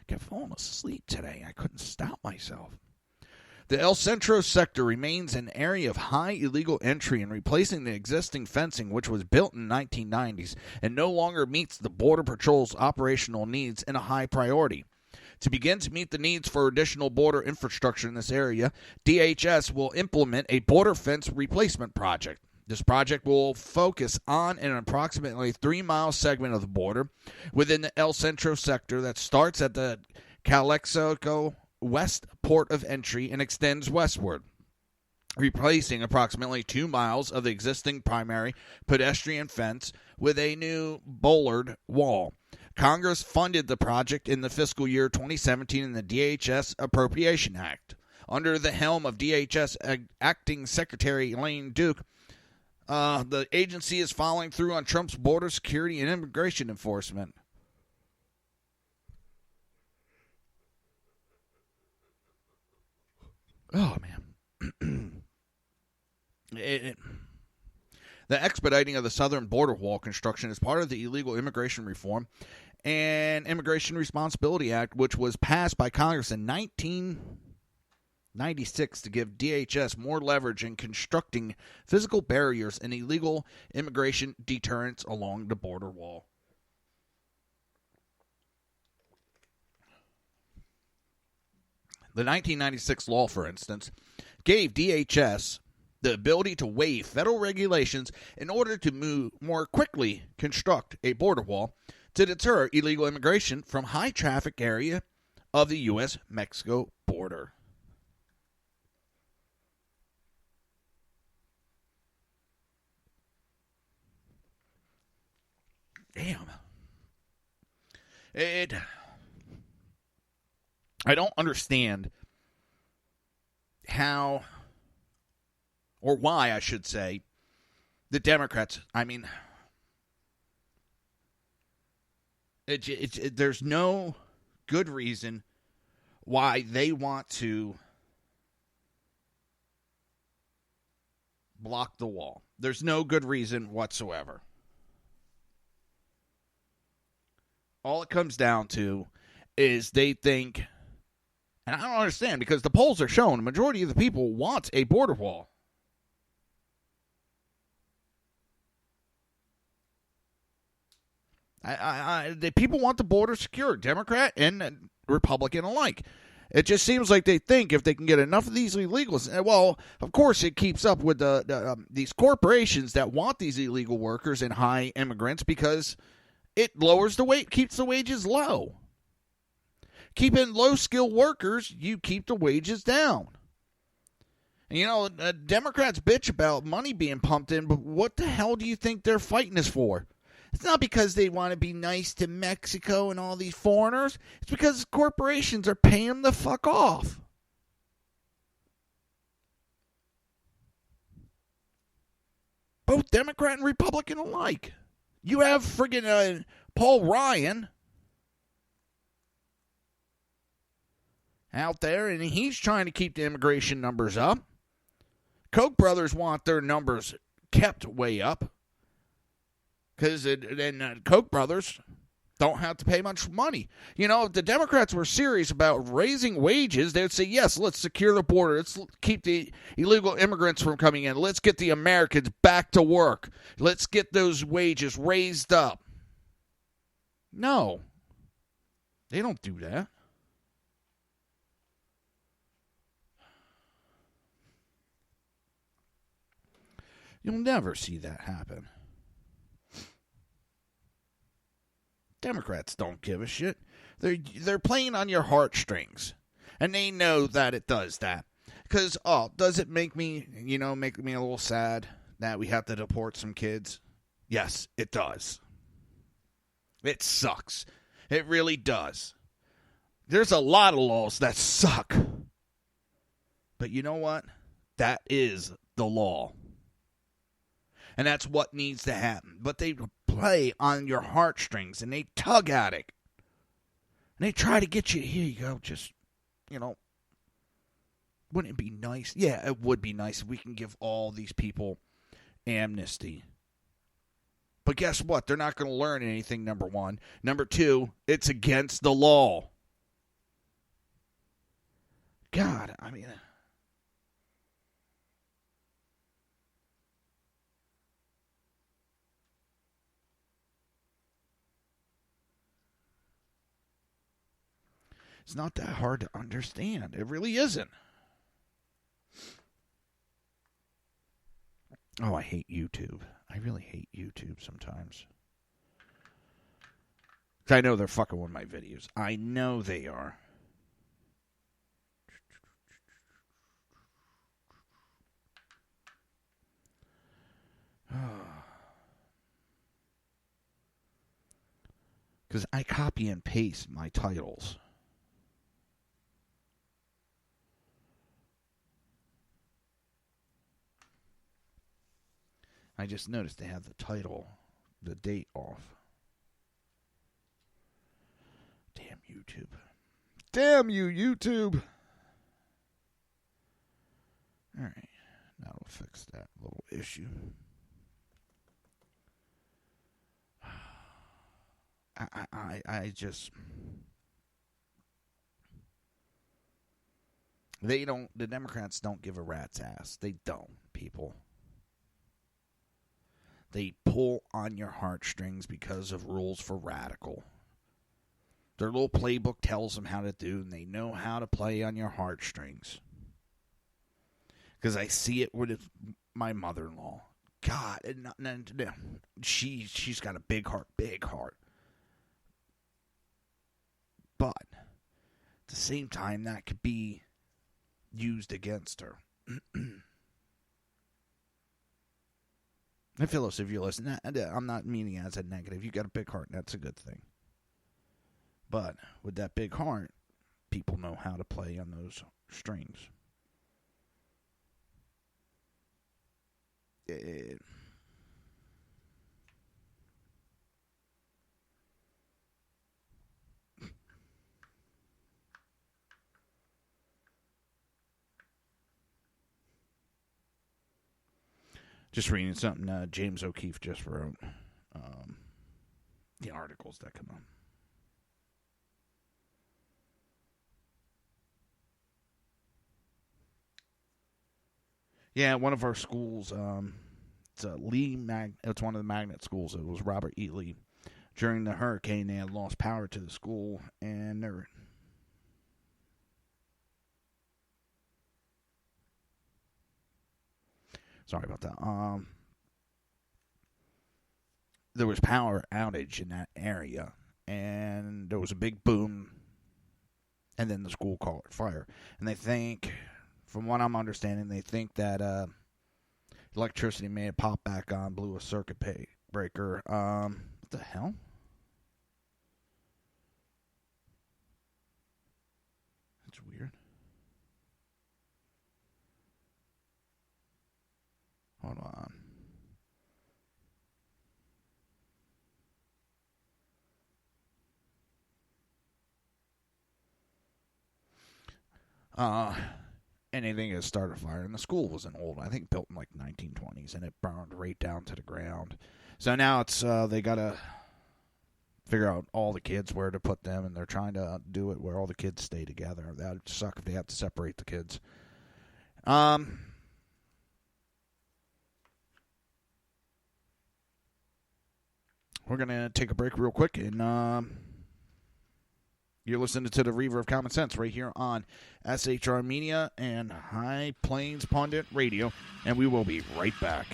Kept falling asleep today. I couldn't stop myself. The El Centro sector remains an area of high illegal entry, and replacing the existing fencing, which was built in the 1990s and no longer meets the Border Patrol's operational needs, in a high priority. To begin to meet the needs for additional border infrastructure in this area, DHS will implement a border fence replacement project. This project will focus on an approximately 3-mile segment of the border within the El Centro sector that starts at the Calexico West port of entry and extends westward, replacing approximately 2 miles of the existing primary pedestrian fence with a new bollard wall. Congress funded the project in the fiscal year 2017 in the DHS Appropriation Act. Under the helm of DHS Acting Secretary Elaine Duke, the agency is following through on Trump's border security and immigration enforcement. Oh, man. The expediting of the southern border wall construction is part of the Illegal Immigration Reform and Immigration Responsibility Act, which was passed by Congress in 1996 to give DHS more leverage in constructing physical barriers and illegal immigration deterrents along the border wall. The 1996 law, for instance, gave DHS the ability to waive federal regulations in order to more quickly construct a border wall to deter illegal immigration from high-traffic area of the U.S.-Mexico border. Damn. I don't understand how, or why, I should say, the Democrats, I mean, there's no good reason why they want to block the wall. There's no good reason whatsoever. All it comes down to is they think, and I don't understand, because the polls are showing the majority of the people want a border wall. The people want the border secure, Democrat and Republican alike. It just seems like they think if they can get enough of these illegals, well, of course it keeps up with these corporations that want these illegal workers and high immigrants, because it lowers the wage, keeps the wages low. Keeping low-skilled workers, you keep the wages down. And, you know, Democrats bitch about money being pumped in, but what the hell do you think they're fighting this for? It's not because they want to be nice to Mexico and all these foreigners. It's because corporations are paying them the fuck off. Both Democrat and Republican alike. You have friggin' Paul Ryan out there, and he's trying to keep the immigration numbers up. Koch brothers want their numbers kept way up. Because Koch brothers, don't have to pay much money. You know, if the Democrats were serious about raising wages, they would say, yes, let's secure the border. Let's keep the illegal immigrants from coming in. Let's get the Americans back to work. Let's get those wages raised up. No. They don't do that. You'll never see that happen. Democrats don't give a shit. They're playing on your heartstrings. And they know that it does that. Because, does it make me a little sad that we have to deport some kids? Yes, it does. It sucks. It really does. There's a lot of laws that suck. But you know what? That is the law. And that's what needs to happen. But they play on your heartstrings and they tug at it. And they try to get you, here you go, just, wouldn't it be nice? Yeah, it would be nice if we can give all these people amnesty. But guess what? They're not going to learn anything, number one. Number two, it's against the law. God, I mean... It's not that hard to understand. It really isn't. Oh, I hate YouTube. I really hate YouTube sometimes. 'Cause I know they're fucking with my videos. I know they are. Because I copy and paste my titles. I just noticed they have the title, the date off. Damn YouTube. Damn you, YouTube. All right. Now we'll fix that little issue. I just... the Democrats don't give a rat's ass. They don't, people. They pull on your heartstrings because of rules for radical. Their little playbook tells them how to do, and they know how to play on your heartstrings. Because I see it with my mother-in-law. God, she's got a big heart. But at the same time, that could be used against her. And Phyllis, if you listen, I'm not meaning it as a negative. You got a big heart, and that's a good thing. But with that big heart, people know how to play on those strings. Just reading something James O'Keefe just wrote. The articles that come on. Yeah, one of our schools, it's it's one of the magnet schools. It was Robert E. Lee. During the hurricane, they had lost power to the school, and they're... Sorry about that. There was power outage in that area, and there was a big boom, and then the school caught fire. And they think, from what I'm understanding, they think that electricity may have popped back on, blew a circuit breaker. What the hell? That's weird. Hold on. Anything that started a fire, and the school was I think built in like 1920s, and it burned right down to the ground. So now it's they gotta figure out all the kids where to put them, and they're trying to do it where all the kids stay together. That would suck if they have to separate the kids. We're going to take a break real quick, and you're listening to the Reaver of Common Sense right here on SHR Media and High Plains Pundit Radio, and we will be right back.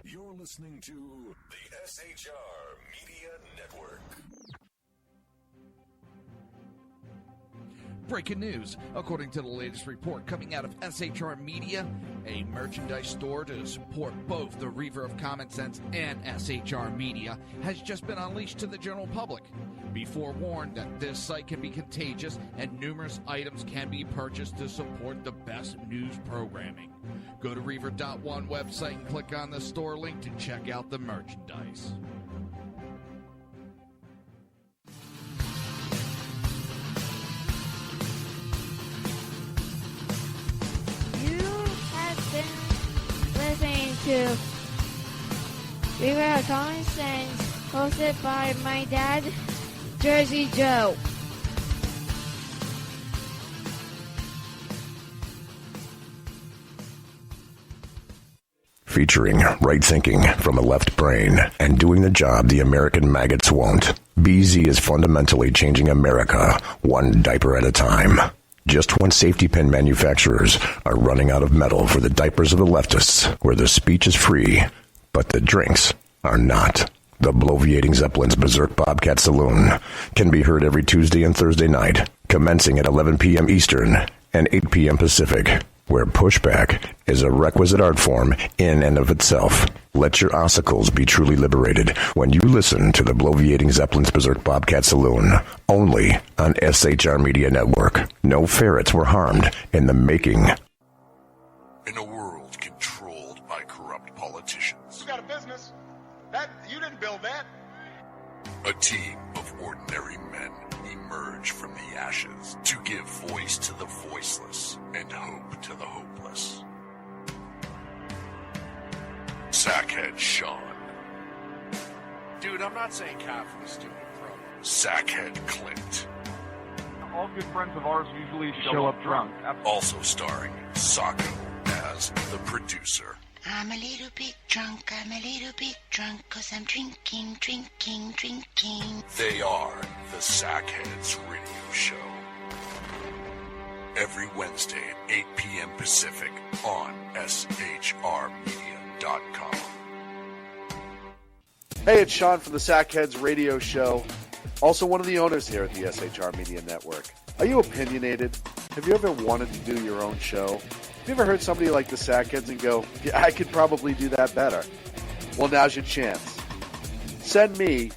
You're listening to the SHR Media Network. Breaking news. According to the latest report coming out of SHR Media, a merchandise store to support both the Reaver of Common Sense and SHR Media has just been unleashed to the general public. Be forewarned that this site can be contagious and numerous items can be purchased to support the best news programming. Go to Reaver.one website and click on the store link to check out the merchandise. You have been listening to Reaver of Common Sense, hosted by my dad, Jersey Joe. Featuring right thinking from a left brain and doing the job the American maggots won't. BZ is fundamentally changing America, one diaper at a time. Just when safety pin manufacturers are running out of metal for the diapers of the leftists, where the speech is free, but the drinks are not. The Bloviating Zeppelin's Berserk Bobcat Saloon can be heard every Tuesday and Thursday night, commencing at 11 p.m. Eastern and 8 p.m. Pacific, where pushback is a requisite art form in and of itself. Let your ossicles be truly liberated when you listen to the Bloviating Zeppelin's Berserk Bobcat Saloon, only on SHR Media Network. No ferrets were harmed in the making. In a world controlled by corrupt politicians. You got a business. You didn't build that. A team of ordinary men emerge from the ashes to give voice to the voiceless and hope to the hopeless. Sackhead Sean. Dude, I'm not saying coffee is stupid, bro. Sackhead Clint. All good friends of ours usually show up drunk. Also starring Sacco as the producer. I'm a little bit drunk, 'cause I'm drinking. They are the Sackheads Radio Show. Every Wednesday at 8 p.m. Pacific on SHRmedia.com. Hey, it's Sean from the Sackheads Radio Show, also one of the owners here at the SHR Media Network. Are you opinionated? Have you ever wanted to do your own show? Have you ever heard somebody like the Sackheads and go, yeah, I could probably do that better? Well, now's your chance. Send me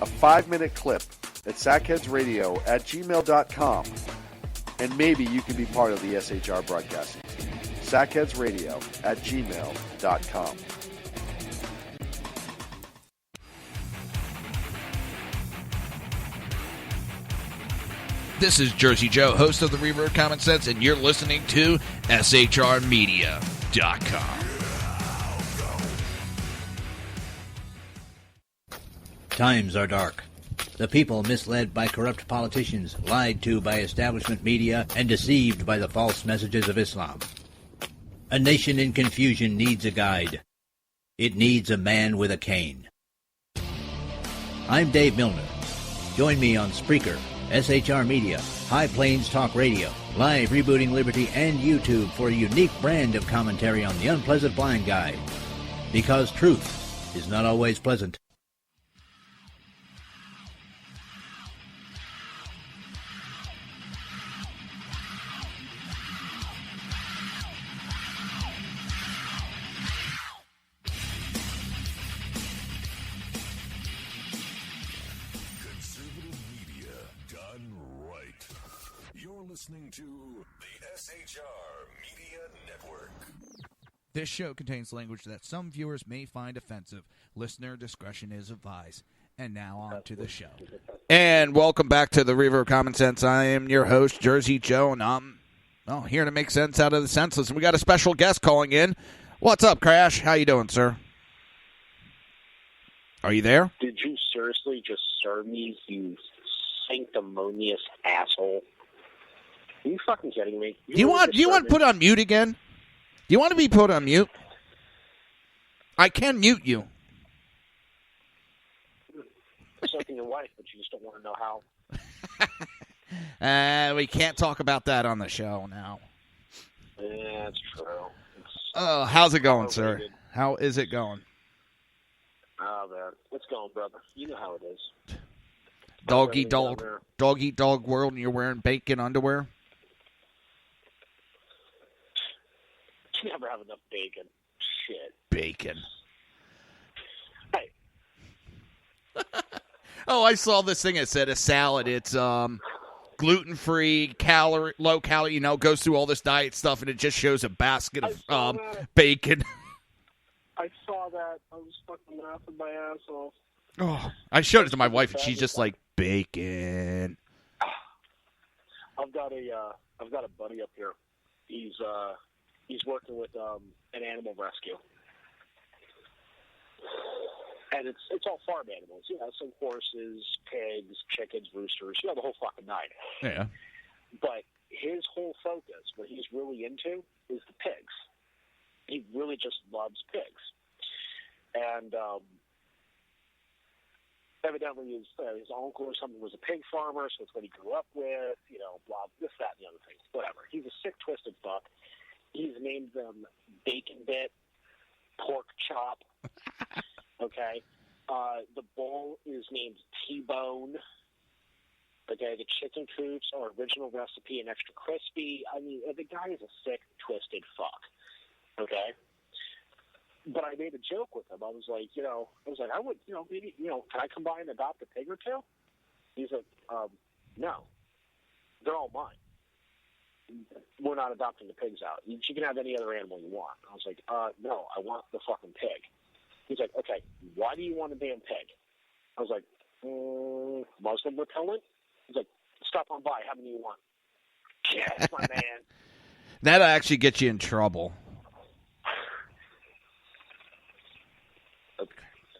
a 5-minute clip at sackheadsradio@gmail.com, and maybe you can be part of the SHR broadcasting team. sackheadsradio@gmail.com. This is Jersey Joe, host of the Reaver of Common Sense, and you're listening to SHRmedia.com. Times are dark. The people misled by corrupt politicians, lied to by establishment media, and deceived by the false messages of Islam. A nation in confusion needs a guide. It needs a man with a cane. I'm Dave Milner. Join me on Spreaker, SHR Media, High Plains Talk Radio, Live Rebooting Liberty, and YouTube for a unique brand of commentary on the unpleasant blind guide. Because truth is not always pleasant. Listening to the SHR Media Network. This show contains language that some viewers may find offensive. Listener discretion is advised. And now on to the show. And welcome back to the Reaver of Common Sense. I am your host, Jersey Joe, and I'm here to make sense out of the senseless. And we got a special guest calling in. What's up, Crash? How you doing, sir? Are you there? Did you seriously just serve me, you sanctimonious asshole? Are you fucking kidding me? Do you want put on mute again? Do you want to be put on mute? I can mute you. Something your wife, but you just don't want to know how. We can't talk about that on the show now. Yeah, that's true. Oh, how's it going, sir? How is it going? Oh, man. It's going, brother. You know how it is. Dog eat dog world, and you're wearing bacon underwear? You never have enough bacon. Shit. Bacon. Hey. Oh, I saw this thing. It said a salad. It's gluten-free, low calorie, goes through all this diet stuff, and it just shows a basket of bacon. I saw that. I was fucking laughing my ass off. Oh, I showed it to my wife, and she's just like, bacon. I've got a buddy up here. He's working with an animal rescue. And it's all farm animals, some horses, pigs, chickens, roosters, the whole fucking nine. Yeah. But his whole focus, what he's really into, is the pigs. He really just loves pigs. And evidently his uncle or something was a pig farmer, so it's what he grew up with, blah, this, that, and the other thing. Whatever. He's a sick, twisted fuck. He's named them Bacon Bit, Pork Chop. Okay, the bowl is named T-Bone. Okay, the chicken coops are original recipe and extra crispy. I mean, the guy is a sick, twisted fuck. Okay, but I made a joke with him. I was like, I would, maybe, can I come by and adopt a pig or two? He's like, no, they're all mine. We're not adopting the pigs out. You can have any other animal you want. I was like, no, I want the fucking pig. He's like, okay, why do you want a damn pig? I was like, Muslim repellent? He's like, stop on by. How many do you want? Yes, my man. That'll actually get you in trouble.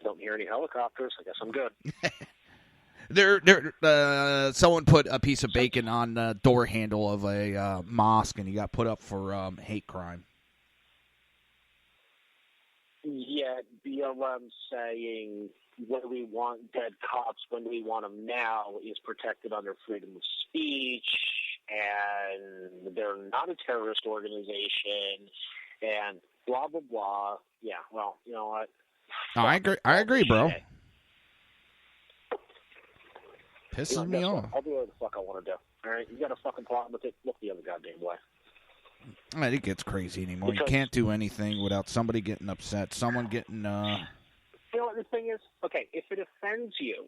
Don't hear any helicopters. I guess I'm good. Someone put a piece of bacon on the door handle of a mosque, and he got put up for hate crime. Yet BLM saying, when do we want dead cops, when do we want them now, is protected under freedom of speech, and they're not a terrorist organization, and blah, blah, blah. Yeah, well, you know what? I agree, bro. Pisses me off. I'll do whatever the fuck I want to do. All right? You got a fucking problem with it? Look the other goddamn way. I think it gets crazy anymore. You can't do anything without somebody getting upset. Someone getting, You know what the thing is? Okay, if it offends you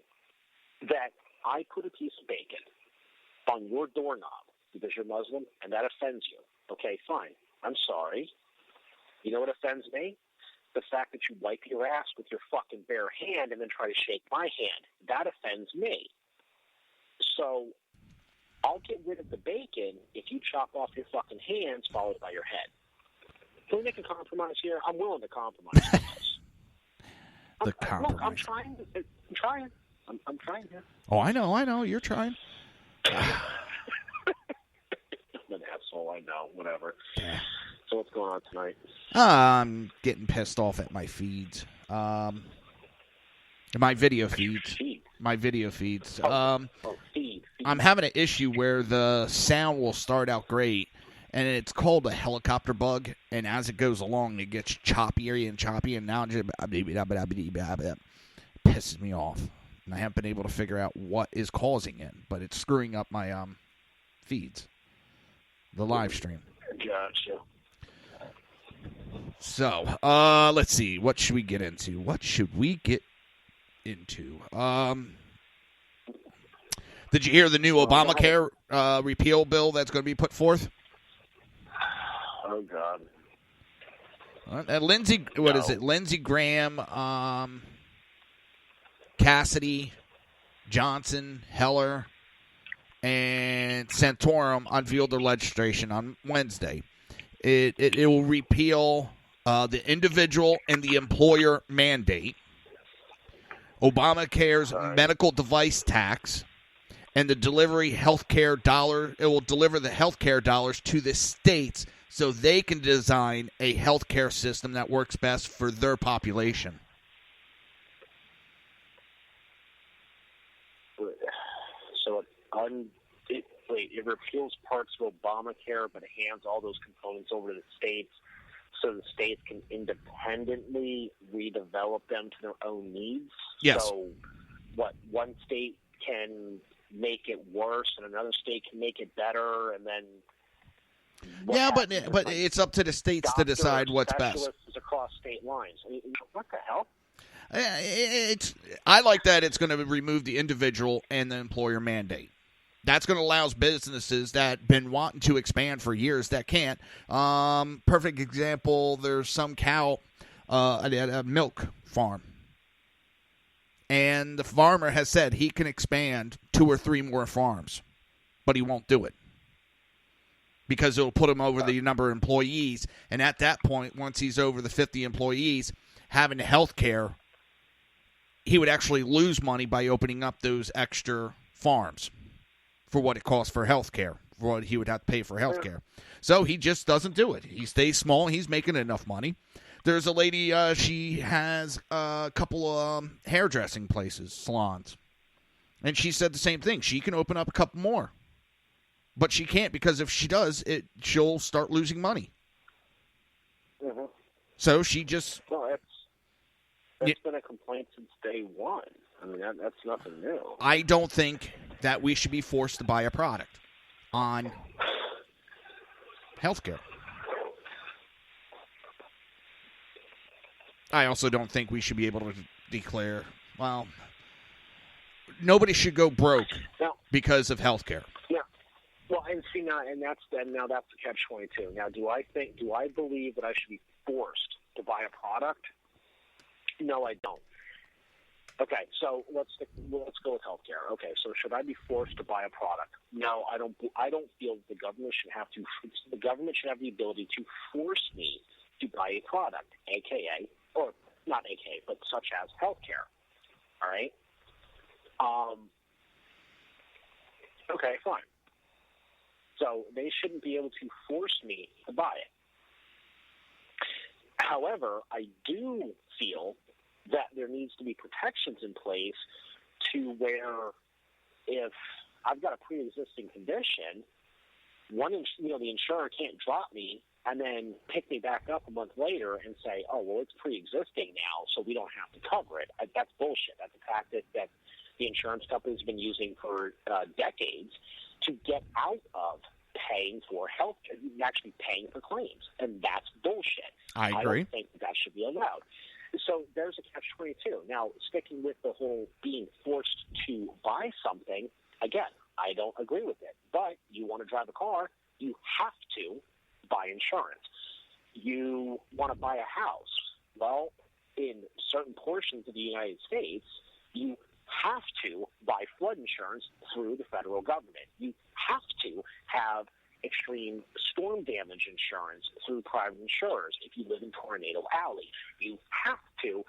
that I put a piece of bacon on your doorknob because you're Muslim and that offends you, okay, fine. I'm sorry. You know what offends me? The fact that you wipe your ass with your fucking bare hand and then try to shake my hand. That offends me. So I'll get rid of the bacon if you chop off your fucking hands followed by your head. Can we make a compromise here? I'm willing to compromise on this. Compromise. Look, I'm trying. I'm trying here. Oh, I know. You're trying. I'm an asshole, I know. Whatever. Yeah. So what's going on tonight? I'm getting pissed off at my feeds. My video feeds. Feed. I'm having an issue where the sound will start out great, and it's called a helicopter bug, and as it goes along, it gets choppier and choppy, and now it just pisses me off. And I haven't been able to figure out what is causing it, but it's screwing up my feeds, the live stream. Gotcha. So, let's see. What should we get into? Did you hear the new Obamacare repeal bill that's going to be put forth? Oh, God. Lindsey, what is it? Lindsey Graham, Cassidy, Johnson, Heller, and Santorum unveiled their legislation on Wednesday. It will repeal the individual and the employer mandate, Obamacare's medical device tax, and the delivery healthcare dollar. It will deliver the healthcare dollars to the states so they can design a healthcare system that works best for their population. So it repeals parts of Obamacare, but hands all those components over to the states so the states can independently redevelop them to their own needs. Yes. So one state can make it worse and another state can make it better, and then but it's up to the states to decide what's best. Specialists across state lines. I mean, what the hell? I like that it's going to remove the individual and the employer mandate. That's going to allow businesses that have been wanting to expand for years that can't. Perfect example, there's some cow at a milk farm. And the farmer has said he can expand 2 or 3 more farms, but he won't do it because it'll put him over the number of employees. And at that point, once he's over the 50 employees, having health care, he would actually lose money by opening up those extra farms for what it costs for health care, for what he would have to pay for health care. So he just doesn't do it. He stays small. He's making enough money. There's a lady, she has a couple of hairdressing places, salons. And she said the same thing. She can open up a couple more. But she can't because if she does, she'll start losing money. Mm-hmm. So she just... Well, that's been a complaint since day one. I mean, that's nothing new. I don't think that we should be forced to buy a product on healthcare. I also don't think we should be able to declare, well, nobody should go broke because of healthcare. Yeah. Well, and see now, that's the catch-22. Now, do I believe that I should be forced to buy a product? No, I don't. Okay, so let's go with healthcare. Okay, so should I be forced to buy a product? No, I don't. I don't feel the government should have to. The government should have the ability to force me to buy a product, aka, or not aka, but such as healthcare. All right. Okay, fine. So they shouldn't be able to force me to buy it. However, I do feel that there needs to be protections in place to where if I've got a pre-existing condition, the insurer can't drop me and then pick me back up a month later and say, oh, well, it's pre-existing now, so we don't have to cover it. That's bullshit. That's a tactic that the insurance companies have been using for decades to get out of paying for health care, actually paying for claims, and that's bullshit. I agree. I don't think that should be allowed. So there's a catch-22. Now, sticking with the whole being forced to buy something, again, I don't agree with it. But you want to drive a car, you have to buy insurance. You want to buy a house. Well, in certain portions of the United States, you have to buy flood insurance through the federal government. You have to have extreme storm damage insurance through private insurers if you live in Tornado Alley. You have to,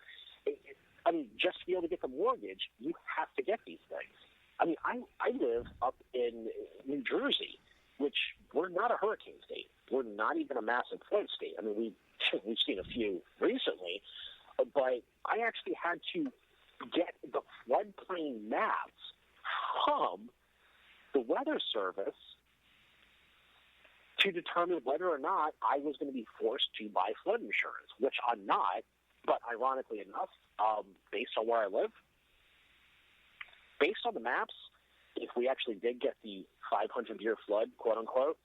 just to be able to get the mortgage, you have to get these things. I mean, I live up in New Jersey, which we're not a hurricane state. We're not even a massive flood state. I mean, we've seen a few recently, but I actually had to get the floodplain maps from the Weather Service to determine whether or not I was going to be forced to buy flood insurance, which I'm not. But ironically enough, based on where I live, based on the maps, if we actually did get the 500-year flood, quote unquote,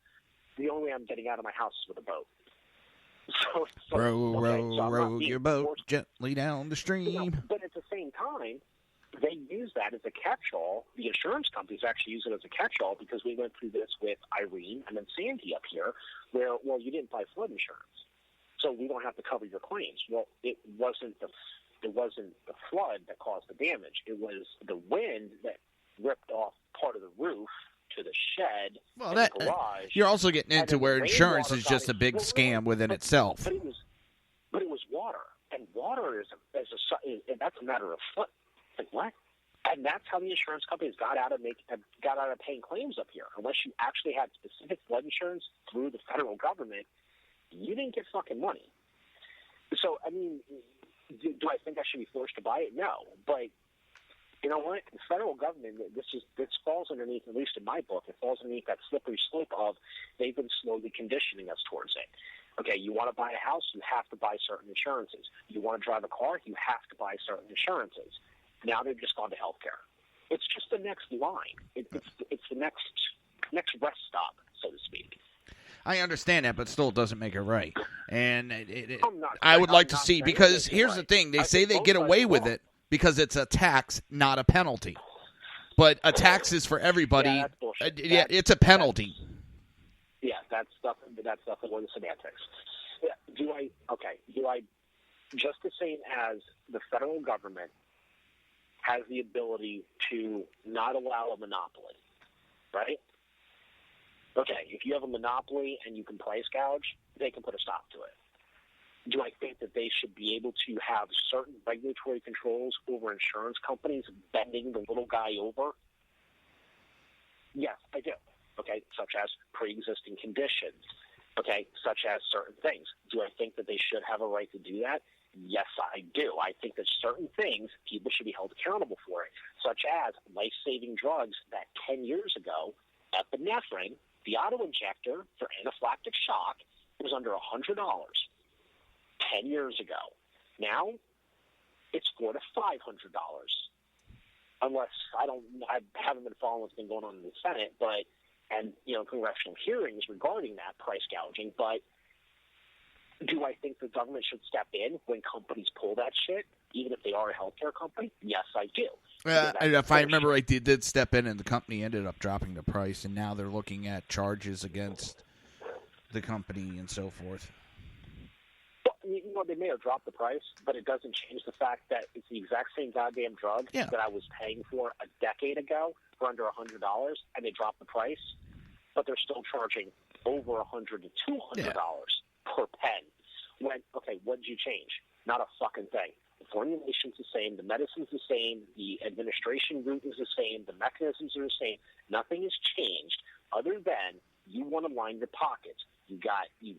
the only way I'm getting out of my house is with a boat. Row your boat gently down the stream. But at the same time, they use that as a catch-all. The insurance companies actually use it as a catch-all because we went through this with Irene and then Sandy up here, where, well, you didn't buy flood insurance. so we don't have to cover your claims. Well, it wasn't the flood that caused the damage. It was the wind that ripped off part of the roof to the shed and the garage. You're also getting into where insurance is just a big scam within itself. But it was water, and water is that's a matter of foot. Like what? And that's how the insurance companies got out of paying claims up here. Unless you actually had specific flood insurance through the federal government, you didn't get fucking money. So, I mean, do I think I should be forced to buy it? No. But you know what? The federal government, this falls underneath, at least in my book, it falls underneath that slippery slope of they've been slowly conditioning us towards it. Okay, you want to buy a house, you have to buy certain insurances. You want to drive a car, you have to buy certain insurances. Now they've just gone to healthcare. It's just the next line. It's the next rest stop, so to speak. I understand that, but still it doesn't make it right. And I would like to see, because here's the thing. They say they get away with it because it's a tax, not a penalty. But a tax is for everybody. Yeah, that's bullshit. It's a penalty. That's stuff that was semantics. Yeah, do I just the same as the federal government has the ability to not allow a monopoly, right? Okay, if you have a monopoly and you can price gouge, they can put a stop to it. Do I think that they should be able to have certain regulatory controls over insurance companies bending the little guy over? Yes, I do. Okay, such as pre-existing conditions. Okay, such as certain things. Do I think that they should have a right to do that? Yes, I do. I think that certain things, people should be held accountable for it, such as life-saving drugs that 10 years ago, epinephrine, the auto-injector for anaphylactic shock, was under $100 10 years ago. Now, it's $400 to $500. Unless I haven't been following what's been going on in the Senate, and congressional hearings regarding that price gouging. But do I think the government should step in when companies pull that shit, even if they are a healthcare company? Yes, I do. If I remember right, they did step in, and the company ended up dropping the price, and now they're looking at charges against the company and so forth. Well, they may have dropped the price, but it doesn't change the fact that it's the exact same goddamn drug that I was paying for a decade ago for under $100, and they dropped the price, but they're still charging over $100 to $200 per pen. What did you change? Not a fucking thing. The formulation's the same, the medicine's the same, the administration route is the same, the mechanisms are the same. Nothing has changed other than you want to line your pockets. You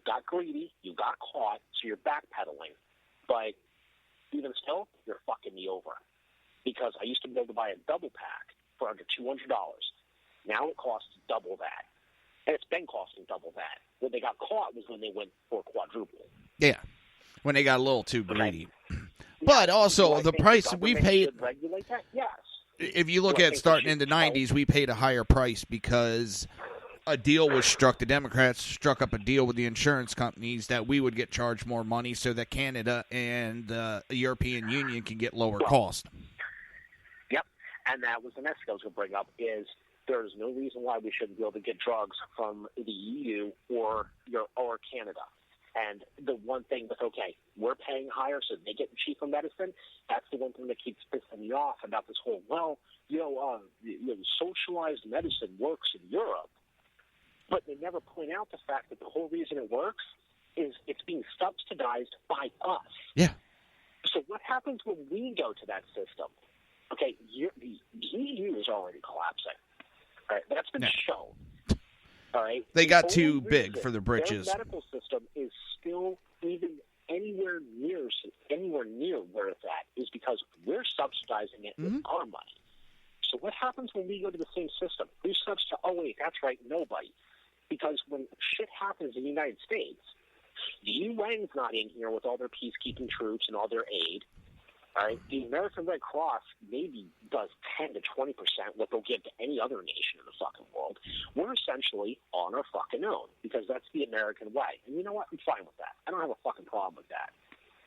got greedy, you got caught, so you're backpedaling. But even still, you're fucking me over. Because I used to be able to buy a double pack for under $200. Now it costs double that. And it's been costing double that. When they got caught was when they went for quadruple. Yeah, when they got a little too greedy. But also, the price we paid... regulate that? Yes. If you look at starting in the 90s, we paid a higher price because a deal was struck. The Democrats struck up a deal with the insurance companies that we would get charged more money so that Canada and the European Union can get lower cost. Yep, and that was the next thing I was going to bring up is there's no reason why we shouldn't be able to get drugs from the EU or Canada. And the one thing with, we're paying higher so they get cheaper medicine, that's the one thing that keeps pissing me off about this whole, socialized medicine works in Europe. But they never point out the fact that the whole reason it works is it's being subsidized by us. Yeah. So what happens when we go to that system? Okay, the EU is already collapsing. All right, that's been shown. All right, they got too big for their britches. Their medical system is still even anywhere near where it's at is because we're subsidizing it with our money. So what happens when we go to the same system? Who subsidizes? Oh wait, that's right, nobody. Because when shit happens in the United States, the UN's not in here with all their peacekeeping troops and all their aid. All right, the American Red Cross maybe does 10 to 20% what they'll give to any other nation in the fucking world. We're essentially on our fucking own because that's the American way. And you know what? I'm fine with that. I don't have a fucking problem with that.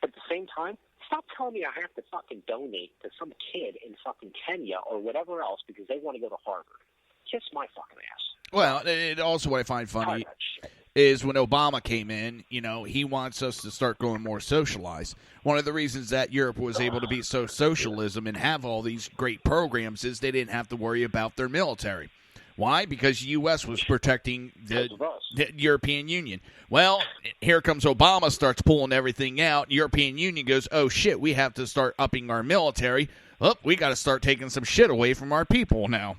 But at the same time, stop telling me I have to fucking donate to some kid in fucking Kenya or whatever else because they want to go to Harvard. Kiss my fucking ass. Well, also what I find funny is when Obama came in, he wants us to start going more socialized. One of the reasons that Europe was able to be so socialism and have all these great programs is they didn't have to worry about their military. Why? Because the U.S. was protecting the European Union. Well, here comes Obama, starts pulling everything out. The European Union goes, oh, shit, we have to start upping our military. Oh, we got to start taking some shit away from our people now.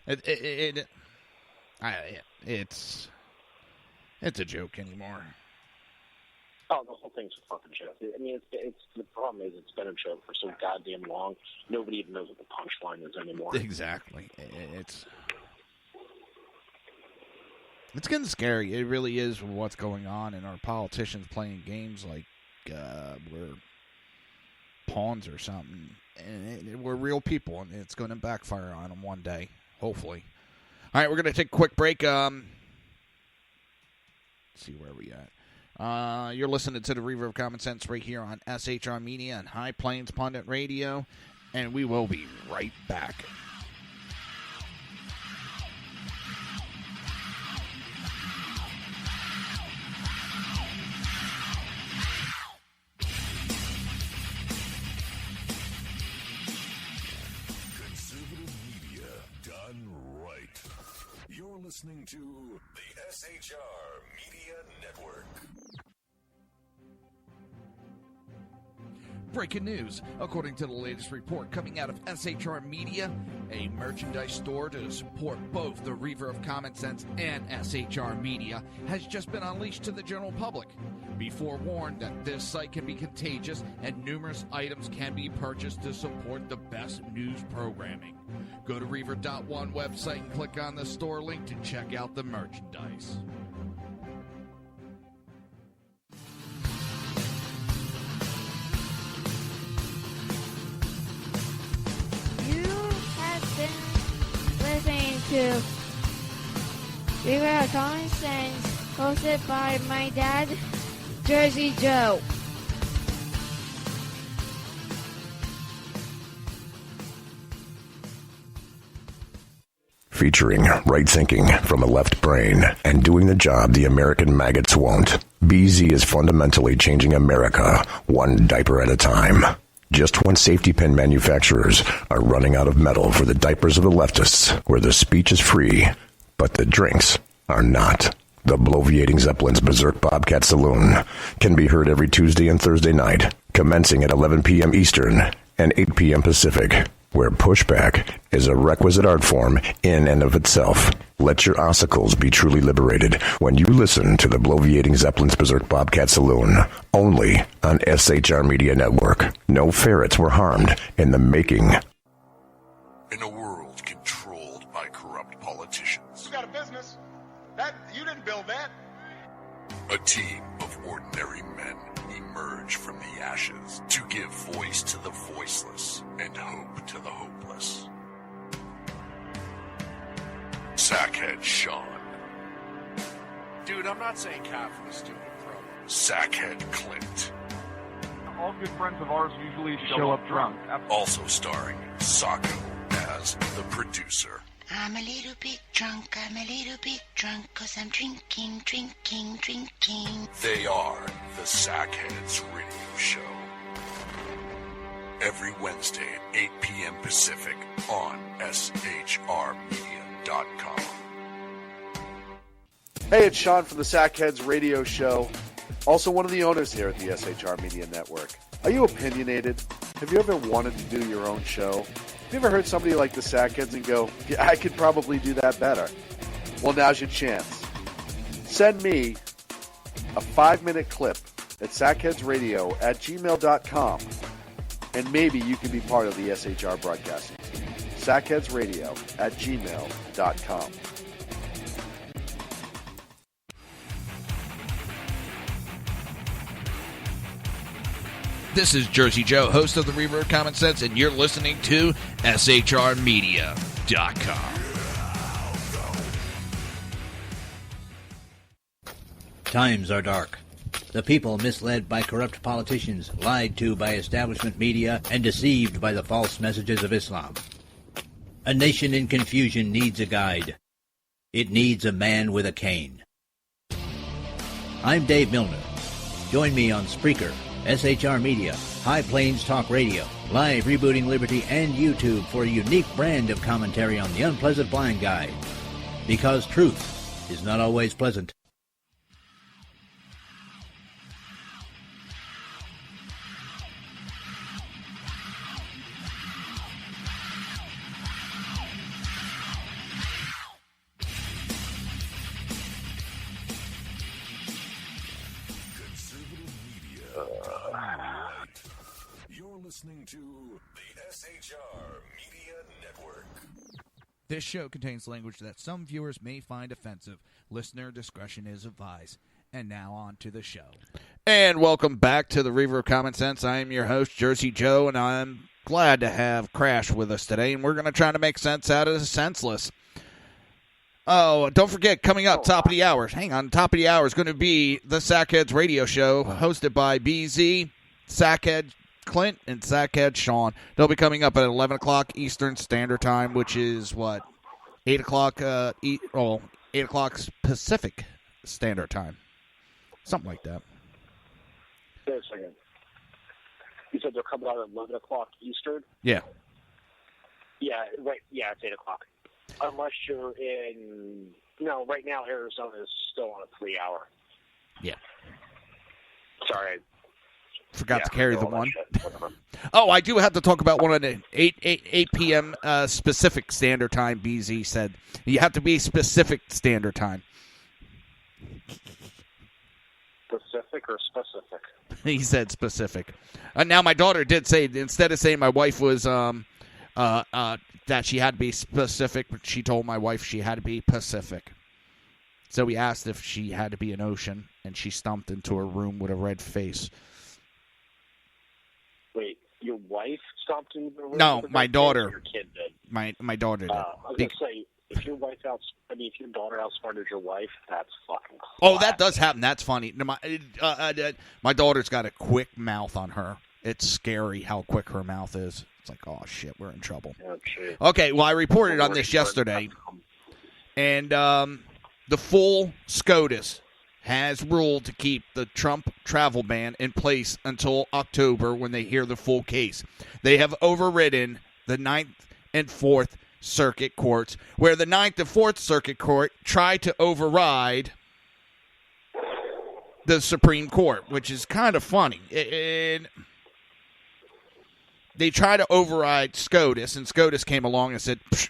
It's a joke anymore. Oh, the whole thing's a fucking joke. I mean, it's the problem is it's been a joke for so goddamn long. Nobody even knows what the punchline is anymore. Exactly. It's getting scary. It really is what's going on, and our politicians playing games like we're pawns or something. And we're real people, and it's going to backfire on them one day, hopefully. All right, we're going to take a quick break. Let's see where we at. You're listening to the Reaver of Common Sense right here on SHR Media and High Plains Pundit Radio, and we will be right back. Conservative media done right. You're listening to the SHR Media Network. Breaking news. According to the latest report coming out of SHR Media, a merchandise store to support both the Reaver of Common Sense and SHR Media has just been unleashed to the general public. Be forewarned that this site can be contagious and numerous items can be purchased to support the best news programming. Go to Reaver.one website and click on the store link to check out the merchandise. Listening to Reaver of Common Sense, hosted by my dad, Jersey Joe. Featuring right thinking from a left brain and doing the job the American maggots won't. BZ is fundamentally changing America, one diaper at a time. Just when safety pin manufacturers are running out of metal for the diapers of the leftists, where the speech is free, but the drinks are not. The Bloviating Zeppelin's Berserk Bobcat Saloon can be heard every Tuesday and Thursday night, commencing at 11 p.m. Eastern and 8 p.m. Pacific, where pushback is a requisite art form in and of itself. Let your ossicles be truly liberated when you listen to the Bloviating Zeppelin's Berserk Bobcat Saloon, only on SHR Media Network. No ferrets were harmed in the making. In a world controlled by corrupt politicians, You got a business. That you didn't build that. a team of ordinary men emerge from the ashes to give voice to the voiceless and hope to the hopeless. Sackhead Sean, Dude, I'm not saying cop for the stupid program. Sackhead Clint, All good friends of ours usually show up drunk. also starring Sacco as the producer. I'm a little bit drunk, 'cause I'm drinking. They are the Sackheads Radio Show. Every Wednesday at 8 p.m. Pacific on SHRmedia.com. Hey, it's Sean from the Sackheads Radio Show, also one of the owners here at the SHR Media Network. Are you opinionated? Have you ever wanted to do your own show? Have you ever heard somebody like the Sackheads and go, yeah, I could probably do that better? Well, now's your chance. Send me a 5-minute clip at sackheadsradio@gmail.com, and maybe you can be part of the SHR broadcasting team. sackheadsradio@gmail.com. This is Jersey Joe, host of the Reaver of Common Sense, and you're listening to SHRmedia.com. Times are dark. The people misled by corrupt politicians, lied to by establishment media, and deceived by the false messages of Islam. A nation in confusion needs a guide. It needs a man with a cane. I'm Dave Milner. Join me on Spreaker, SHR Media, High Plains Talk Radio, Live Rebooting Liberty, and YouTube for a unique brand of commentary on the unpleasant blind guy. Because truth is not always pleasant. Listening to the SHR Media Network. This show contains language that some viewers may find offensive. Listener discretion is advised. And now on to the show. And welcome back to the Reaver of Common Sense. I am your host, Jersey Joe, and I'm glad to have Crash with us today. And we're going to try to make sense out of the senseless. Oh, don't forget, coming up, top of the hour. Hang on, top of the hour is going to be the Sackheads Radio Show, hosted by BZ, Sackhead Clint, and Sackhead Sean. They'll be coming up at 11 o'clock Eastern Standard Time, which is, 8 o'clock 8 o'clock Pacific Standard Time. Something like that. Wait a second. You said they're coming out at 11 o'clock Eastern? Yeah. Yeah, right. Yeah, it's 8 o'clock. Unless you're in... No, right now Arizona is still on a 3-hour. Yeah. Sorry. Forgot to carry the one. Oh, I do have to talk about one of the 8 p.m. Pacific Standard Time. BZ said you have to be specific Standard Time. Specific or specific? He said specific. Now my daughter did say, instead of saying my wife was that she had to be specific, but she told my wife she had to be Pacific. So we asked if she had to be an ocean, and she stumped into her room with a red face. Wait, your wife stomped in the room? No, my daughter. Your kid did. My daughter did. I was going to say, if your daughter outsmarted your wife, that's fucking class. Oh, that does happen. That's funny. My daughter's got a quick mouth on her. It's scary how quick her mouth is. It's like, oh, shit, we're in trouble. Okay, well, I reported on this yesterday, and the full SCOTUS has ruled to keep the Trump travel ban in place until October when they hear the full case. They have overridden the 9th and 4th Circuit Courts, where the 9th and 4th Circuit Court tried to override the Supreme Court, which is kind of funny. And they try to override SCOTUS, and SCOTUS came along and said, psh.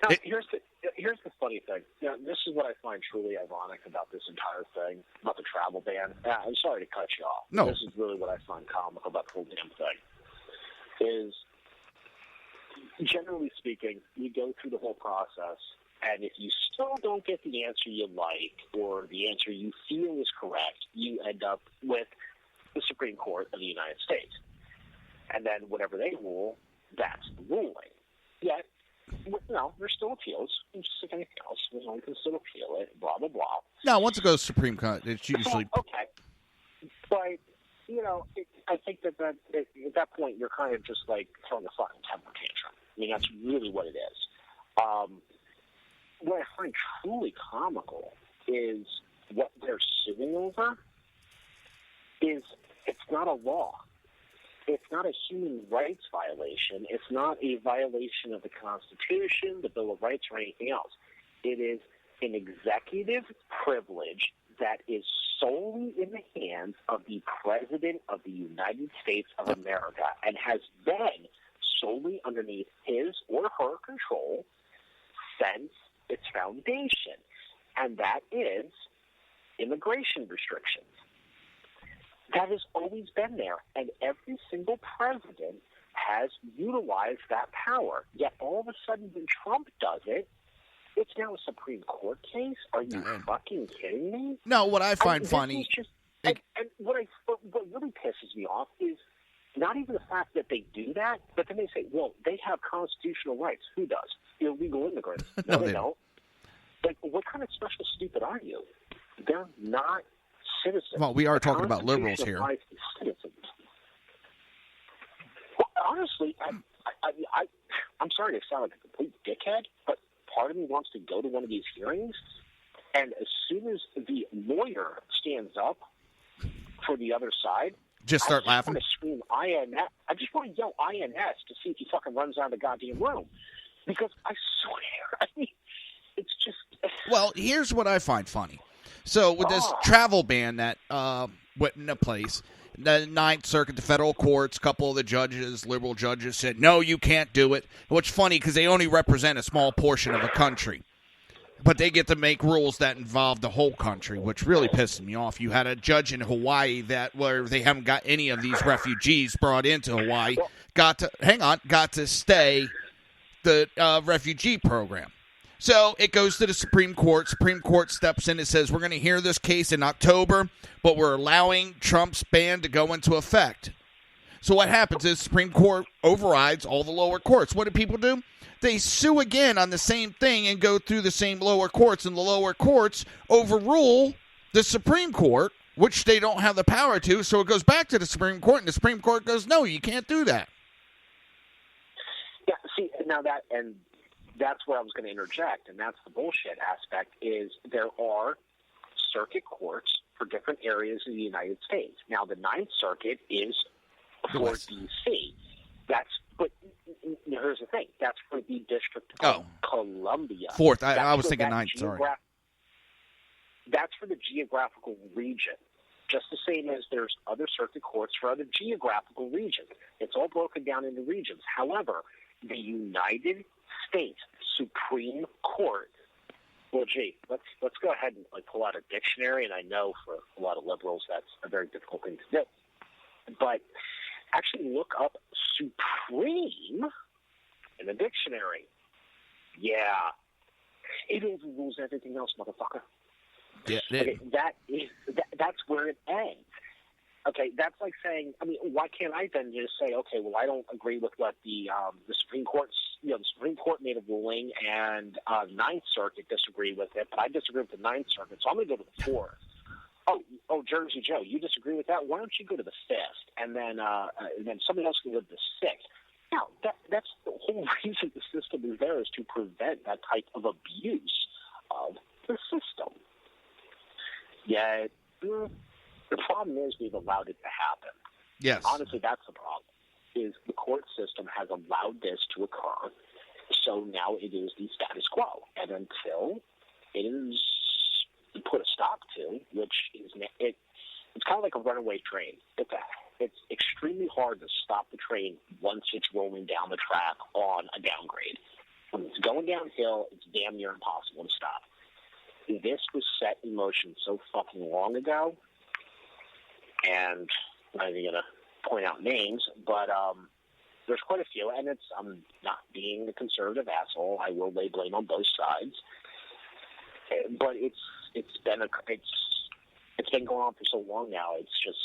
Now, here's the funny thing. Now, this is what I find truly ironic about this entire thing, about the travel ban. I'm sorry to cut you off. No. This is really what I find comical about the whole damn thing. Is, generally speaking, you go through the whole process, and if you still don't get the answer you like or the answer you feel is correct, you end up with the Supreme Court of the United States. And then whatever they rule, that's the ruling. Yet, there's still appeals. It's just like anything else. You can still appeal it, blah, blah, blah. No, once it goes Supreme Court, it's usually... Okay. But, I think that at that point, you're kind of just like throwing a fucking temper tantrum. I mean, that's really what it is. What I find truly comical is what they're suing over is it's not a law. It's not a human rights violation. It's not a violation of the Constitution, the Bill of Rights, or anything else. It is an executive privilege that is solely in the hands of the President of the United States of America and has been solely underneath his or her control since its foundation. And that is immigration restrictions. That has always been there, and every single president has utilized that power. Yet all of a sudden when Trump does it, it's now a Supreme Court case? Are you fucking kidding me? No, what I find funny... And what really pisses me off is not even the fact that they do that, but then they say, well, they have constitutional rights. Who does? Illegal immigrants. No, they don't. Like, what kind of special stupid are you? They're not citizens. Well, we are talking about liberals here. Well, honestly, I'm sorry to sound like a complete dickhead, but part of me wants to go to one of these hearings, and as soon as the lawyer stands up for the other side, just start laughing. I just want to scream INS. I just want to yell INS to see if he fucking runs out of the goddamn room. Because I swear, I mean, it's just... Well, here's what I find funny. So with this travel ban that went into place, the Ninth Circuit, the federal courts, a couple of the judges, liberal judges, said, no, you can't do it. Which is funny because they only represent a small portion of a country. But they get to make rules that involve the whole country, which really pisses me off. You had a judge in Hawaii where they haven't got any of these refugees brought into Hawaii, got to stay the refugee program. So it goes to the Supreme Court. Supreme Court steps in and says, we're going to hear this case in October, but we're allowing Trump's ban to go into effect. So what happens is Supreme Court overrides all the lower courts. What do people do? They sue again on the same thing and go through the same lower courts, and the lower courts overrule the Supreme Court, which they don't have the power to, so it goes back to the Supreme Court, and the Supreme Court goes, no, you can't do that. Yeah, see, now that's where I was going to interject, and that's the bullshit aspect, is there are circuit courts for different areas of the United States. Now, the Ninth Circuit is for D.C. But here's the thing. That's for the District of Columbia. Fourth. I was thinking ninth, sorry. That's for the geographical region. Just the same as there's other circuit courts for other geographical regions. It's all broken down into regions. However, the United States Supreme Court, well, gee, let's go ahead and pull out a dictionary, and I know for a lot of liberals that's a very difficult thing to do. But actually look up supreme in the dictionary. Yeah. It overrules everything else, motherfucker. Yeah. Okay, that's where it ends. Okay, that's like saying, I mean, why can't I then just say, okay, well, I don't agree with what the Supreme Court, the Supreme Court made a ruling, and Ninth Circuit disagreed with it, but I disagree with the Ninth Circuit, so I'm going to go to the Fourth. Oh, Jersey Joe, you disagree with that? Why don't you go to the Fifth, and then somebody else can go to the Sixth? Now, that's the whole reason the system is there, is to prevent that type of abuse of the system. Yet, the problem is we've allowed it to happen. Yes. Honestly, that's the problem, is the court system has allowed this to occur, so now it is the status quo. And until it is put a stop to, which is it's kind of like a runaway train. It's extremely hard to stop the train once it's rolling down the track on a downgrade. When it's going downhill, it's damn near impossible to stop. This was set in motion so fucking long ago, and I'm not even going to point out names, but there's quite a few, and I'm not being the conservative asshole. I will lay blame on both sides, but it's been going on for so long now. It's just,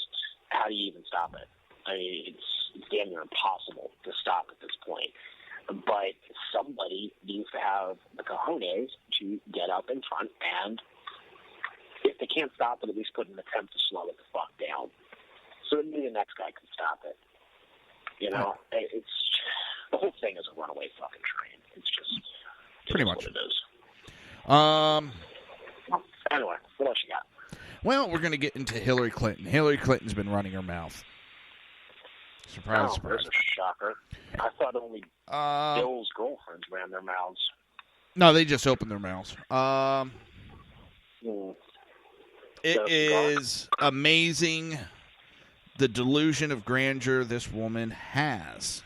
how do you even stop it? I mean, it's damn near impossible to stop at this point. But somebody needs to have the cojones to get up in front, and if they can't stop it, at least put an attempt to slow it the fuck down, so that maybe the next guy can stop it. You know, it's the whole thing is a runaway fucking train. It's just pretty much what it is. Anyway, what else you got? Well, we're going to get into Hillary Clinton. Hillary Clinton's been running her mouth. Surprise, surprise. There's a shocker. I thought only Bill's girlfriends ran their mouths. No, they just opened their mouths. It is amazing the delusion of grandeur this woman has.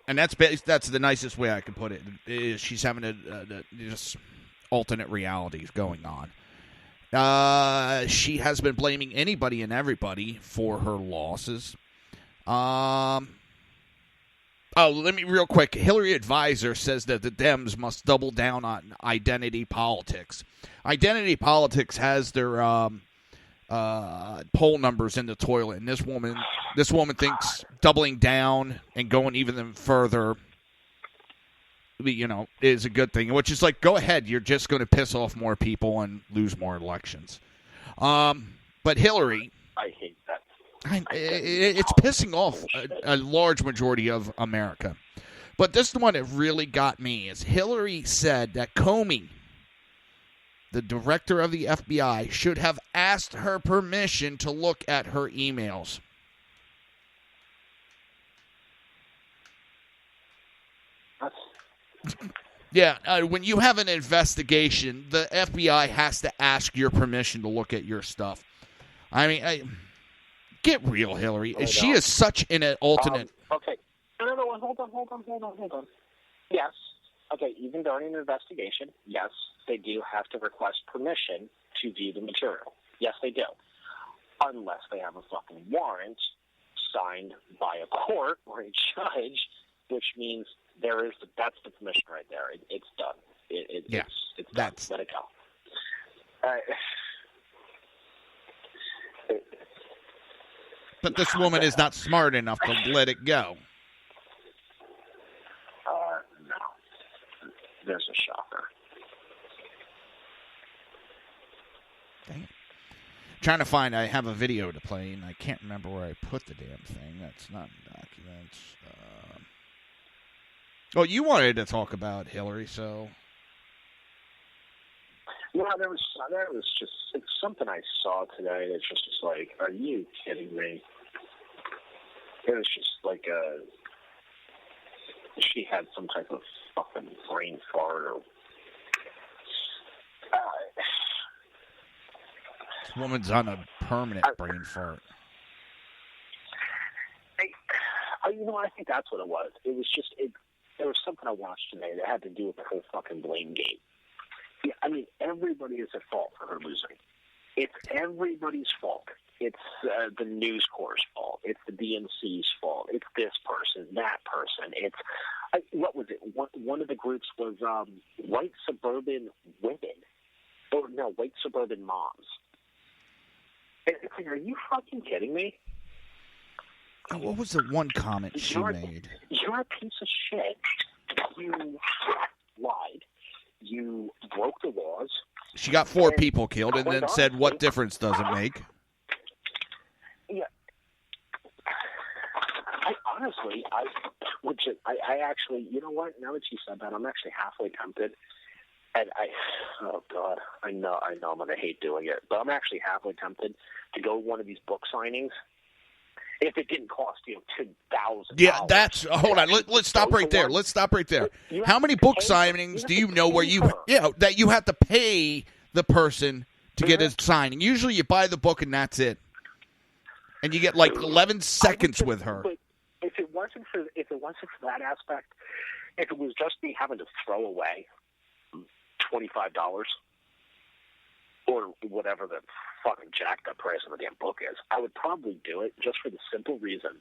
And that's the nicest way I can put it. She's having just alternate realities going on. She has been blaming anybody and everybody for her losses. Let me real quick. Hillary Advisor says that the Dems must double down on identity politics. Identity politics has their poll numbers in the toilet, and this woman thinks doubling down and going even further, is a good thing. Which is like, go ahead, you're just going to piss off more people and lose more elections. But Hillary, I hate that. It's pissing off a large majority of America. But this is the one that really got me, is Hillary said that Comey, the director of the FBI, should have asked her permission to look at her emails. Yeah, when you have an investigation, the FBI has to ask your permission to look at your stuff. I mean, get real, Hillary. She is such an alternate. Okay. No, hold on. Yes. Okay, even during an investigation, yes, they do have to request permission to view the material. Yes, they do. Unless they have a fucking warrant signed by a court or a judge, which means that's the permission right there. It's done. It's done. Let it go. But this woman is not smart enough to let it go. No. There's a shocker. Dang it. Trying to find, I have a video to play, and I can't remember where I put the damn thing. That's not documents. Oh, you wanted to talk about Hillary, so. No, there was just it's something I saw today that's just like, are you kidding me? It was just like she had some type of fucking brain fart or. This woman's on a permanent brain fart. I think that's what it was. It was just there was something I watched today that had to do with the whole fucking blame game. Yeah, I mean, everybody is at fault for her losing. It's everybody's fault. It's the News Corps' fault. It's the DNC's fault. It's this person, that person. It's what was it? One of the groups was white suburban women, or no, white suburban moms. It's like, are you fucking kidding me? What was the one comment she made? You're a piece of shit. You lied. You broke the laws. She got 4 people killed and then said, what difference does it make? Yeah. I actually, you know what? Now that you said that, I'm actually halfway tempted. And oh God, I know I'm going to hate doing it, but I'm actually halfway tempted to go to one of these book signings. If it didn't cost you $2,000. Yeah, that's. Hold on. Let's stop right there. Let's stop right there. How many book signings do you know where that you have to pay the person to get a signing? Usually, you buy the book and that's it, and you get like 11 seconds with her. But if it wasn't for that aspect, if it was just me having to throw away $25 or whatever the fucking jacked up price of the damn book is, I would probably do it just for the simple reason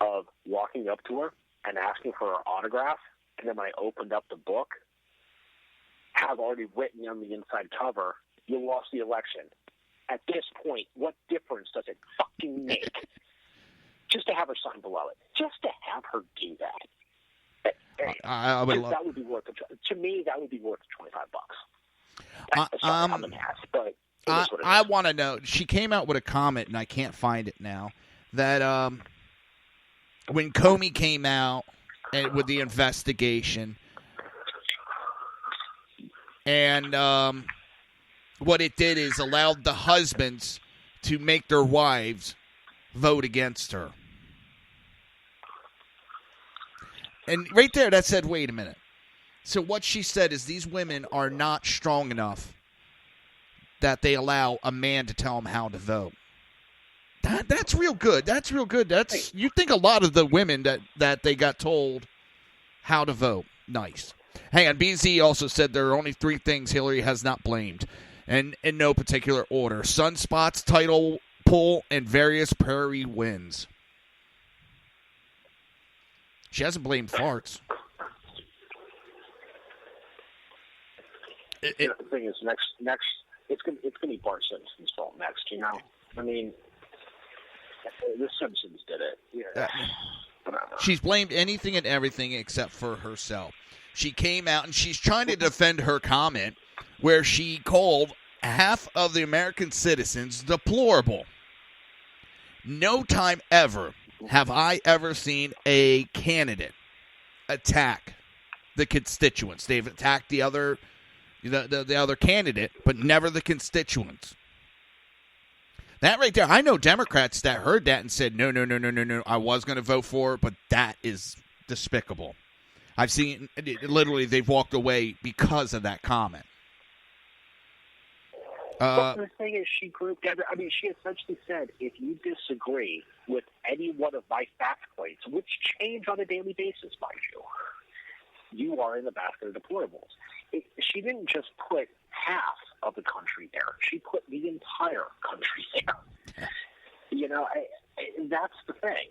of walking up to her and asking for her autograph, and then when I opened up the book, have already written on the inside cover, you lost the election. At this point, what difference does it fucking make? Just to have her sign below it. Just to have her do that. That would be worth it. To me, that would be worth $25. I'm an ass, but I want to know. She came out with a comment, and I can't find it now, that when Comey came out with the investigation, and what it did is allowed the husbands to make their wives vote against her. And right there, that said, wait a minute. So what she said is these women are not strong enough that they allow a man to tell them how to vote. That's real good. That's real good. You think a lot of the women that they got told how to vote. Nice. Hang on. BZ also said there are only 3 things Hillary has not blamed, and in no particular order: sunspots, title pull, and various prairie winds. She hasn't blamed farts. The thing is, next, it's gonna be Bart Simpson's fault next. You know, I mean, the Simpsons did it. Yeah. She's blamed anything and everything except for herself. She came out and she's trying to defend her comment where she called half of the American citizens deplorable. No time ever have I ever seen a candidate attack the constituents. They've attacked the other candidate, but never the constituents. That right there, I know Democrats that heard that and said, no, I was going to vote for it, but that is despicable. I've seen, literally, they've walked away because of that comment. But the thing is, she essentially said, if you disagree with any one of my fact points, which change on a daily basis, mind you are in the basket of deplorables. She didn't just put half of the country there. She put the entire country there. That's the thing.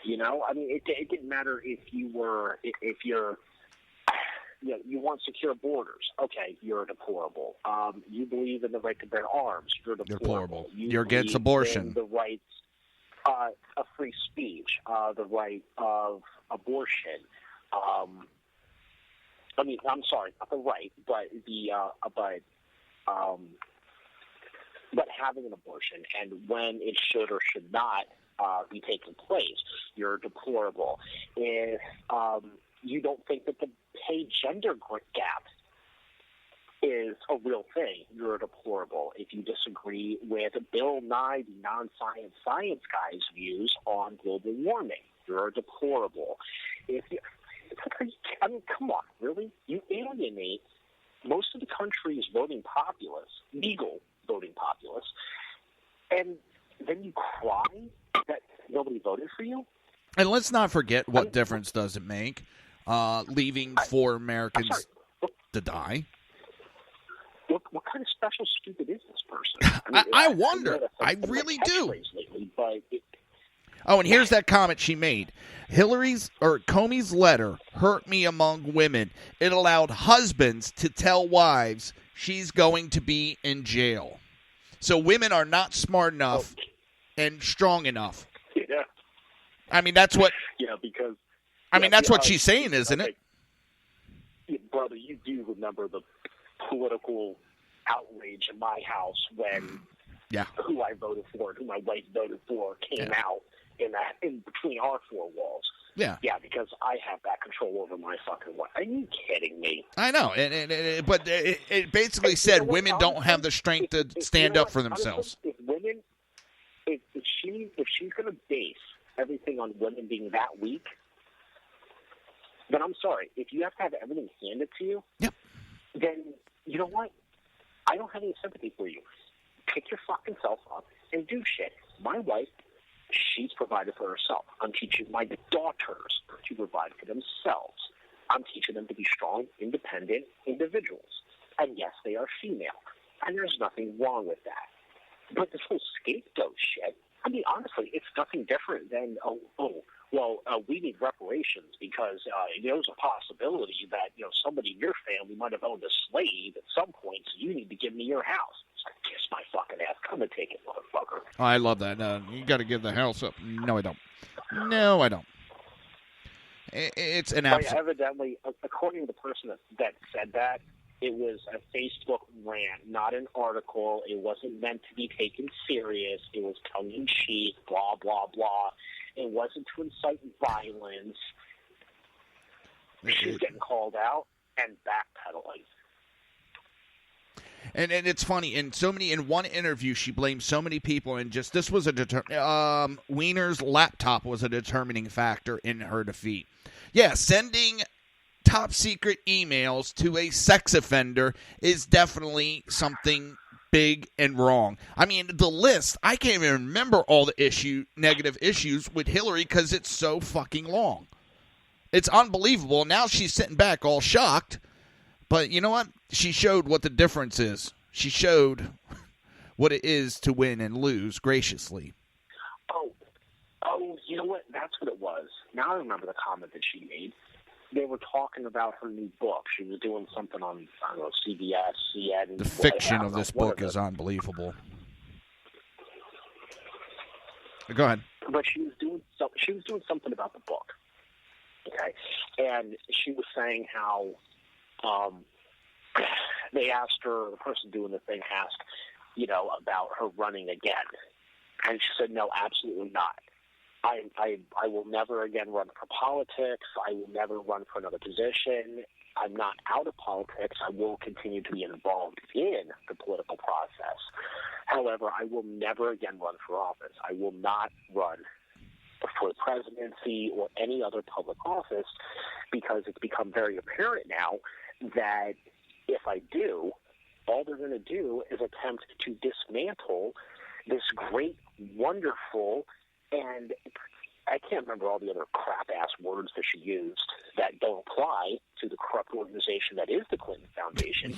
It didn't matter if you want secure borders. Okay, you're deplorable. You believe in the right to bear arms. You're deplorable. You're against abortion. The rights of free speech, the right of abortion. I'm sorry, not the right, but but having an abortion and when it should or should not be taking place, you're deplorable. If you don't think that the pay gender gap is a real thing, you're deplorable. If you disagree with Bill Nye, the non-science guy's views on global warming, you're deplorable. Come on, really? You alienate most of the country's voting populace, legal voting populace, and then you cry that nobody voted for you? And let's not forget what difference does it make leaving 4 Americans to die. What kind of special stupid is this person? I wonder. I really do. Lately, but and here's that comment she made. Comey's letter hurt me among women. It allowed husbands to tell wives she's going to be in jail. So women are not smart enough and strong enough. Yeah. That's what. Because. That's what she's saying, isn't it? Brother, you do remember the political outrage in my house when who I voted for and who my wife voted for came out in between our 4 walls. Yeah. Yeah, because I have that control over my fucking wife. Are you kidding me? I know, but it basically said women don't have the strength to stand up for themselves. If she's going to base everything on women being that weak, then I'm sorry. If you have to have everything handed to you, then you know what? I don't have any sympathy for you. Pick your fucking self up and do shit. My wife, she's provided for herself. I'm teaching my daughters to provide for themselves. I'm teaching them to be strong, independent individuals. And yes, they are female. And there's nothing wrong with that. But this whole scapegoat shit, honestly, it's nothing different than, we need reparations because there's a possibility that, somebody in your family might have owned a slave at some point, so you need to give me your house. It's like, kiss my fucking ass. Come and take it, motherfucker. Oh, I love that. You got to give the house up. No, I don't. No, I don't. It's an absolute... Evidently, according to the person that said that, it was a Facebook rant, not an article. It wasn't meant to be taken serious. It was tongue-in-cheek, blah, blah, blah. It wasn't to incite violence. She's getting called out and backpedaling. And it's funny, in one interview, she blamed so many people, and just this was Wiener's laptop was a determining factor in her defeat. Yeah, sending top-secret emails to a sex offender is definitely something big and wrong. The list, I can't even remember all the negative issues with Hillary because it's so fucking long. It's unbelievable. Now she's sitting back all shocked. But you know what? She showed what the difference is. She showed what it is to win and lose graciously. Oh, you know what? That's what it was. Now I remember the comment that she made. They were talking about her new book. She was doing something on, CBS, CNN. The fiction of this book is unbelievable. Go ahead. But she was doing something about the book. Okay, and she was saying how they asked her, the person doing the thing asked, about her running again, and she said, no, absolutely not. I will never again run for politics. I will never run for another position. I'm not out of politics. I will continue to be involved in the political process. However, I will never again run for office. I will not run for the presidency or any other public office because it's become very apparent now that if I do, all they're going to do is attempt to dismantle this great, wonderful, and I can't remember all the other crap-ass words that she used that don't apply to the corrupt organization that is the Clinton Foundation,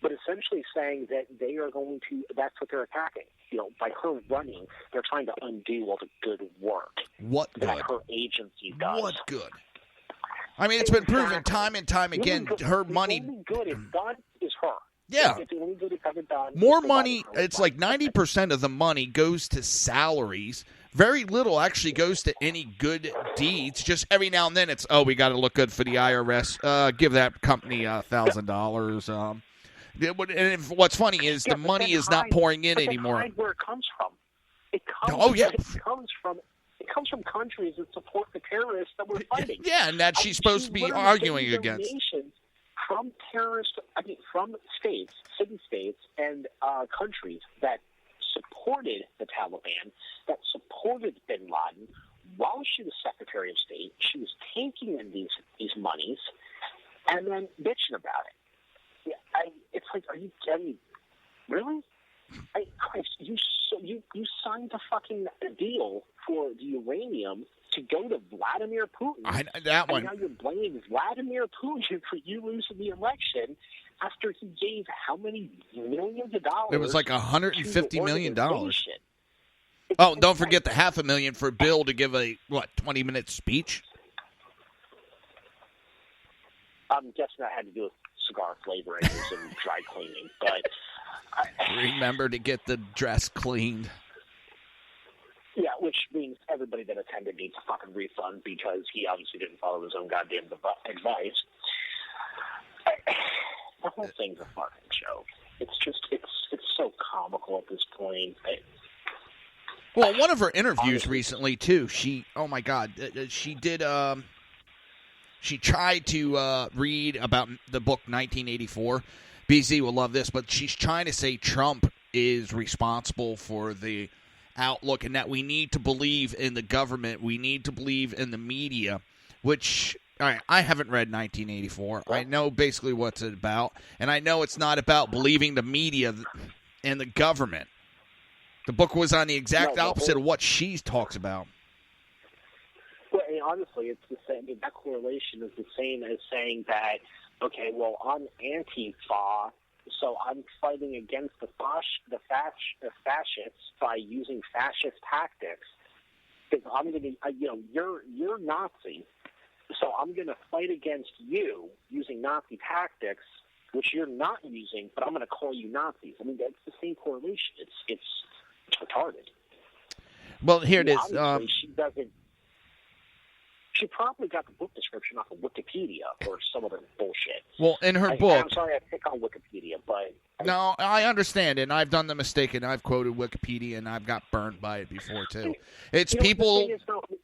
but essentially saying that they are going to, that's what they're attacking. You know, by her running, they're trying to undo all the good work that her agency does. What good? I mean, it's been proven time and time again, her money... The only good it's done is her. Yeah. It's the only good it's ever done. More money, it's like 90% of the money goes to salaries. Very little actually goes to any good deeds. Just every now and then it's, we got to look good for the IRS. Give that company $1,000. And what's funny is the money is not pouring in anymore. Hide where it comes from. It comes from countries that support the terrorists that we're fighting. Yeah, and that she's supposed to be arguing against. From from states, city-states, and countries that supported the Taliban, that supported bin Laden, while she was Secretary of State, she was taking in these monies and then bitching about it. Yeah, it's like, are you kidding? Really? Christ, you signed a fucking deal for the uranium to go to Vladimir Putin. That one. And now you're blaming Vladimir Putin for you losing the election after he gave how many millions of dollars? It was like $150 million. Oh, don't forget the $500,000 for Bill to give a 20-minute speech. I'm guessing that had to do with cigar flavorings and dry cleaning, but remember to get the dress cleaned. Yeah, which means everybody that attended needs a fucking refund because he obviously didn't follow his own goddamn advice. The whole thing's a fucking joke. It's just, it's so comical at this point. Well, one of her interviews recently, too, she did, she tried to read about the book 1984. BZ will love this, but she's trying to say Trump is responsible for the outlook and that we need to believe in the government, we need to believe in the media, which I haven't read 1984. I know basically what's it about, and I know it's not about believing the media and the government. The book was on the exact opposite of what she talks about. Well, and honestly, it's the same. That correlation is the same as saying that, okay, well, I'm Antifa, so I'm fighting against the fascists by using fascist tactics. Because I'm going to, you're Nazi, so I'm going to fight against you using Nazi tactics, which you're not using, but I'm going to call you Nazis. I mean, that's the same correlation. It's retarded. Well, here it is. She doesn't. She probably got the book description off of Wikipedia or some other bullshit. Well, in her book... I'm sorry I pick on Wikipedia, but... No, I understand, and I've done the mistake, and I've quoted Wikipedia, and I've got burned by it before, too. It's people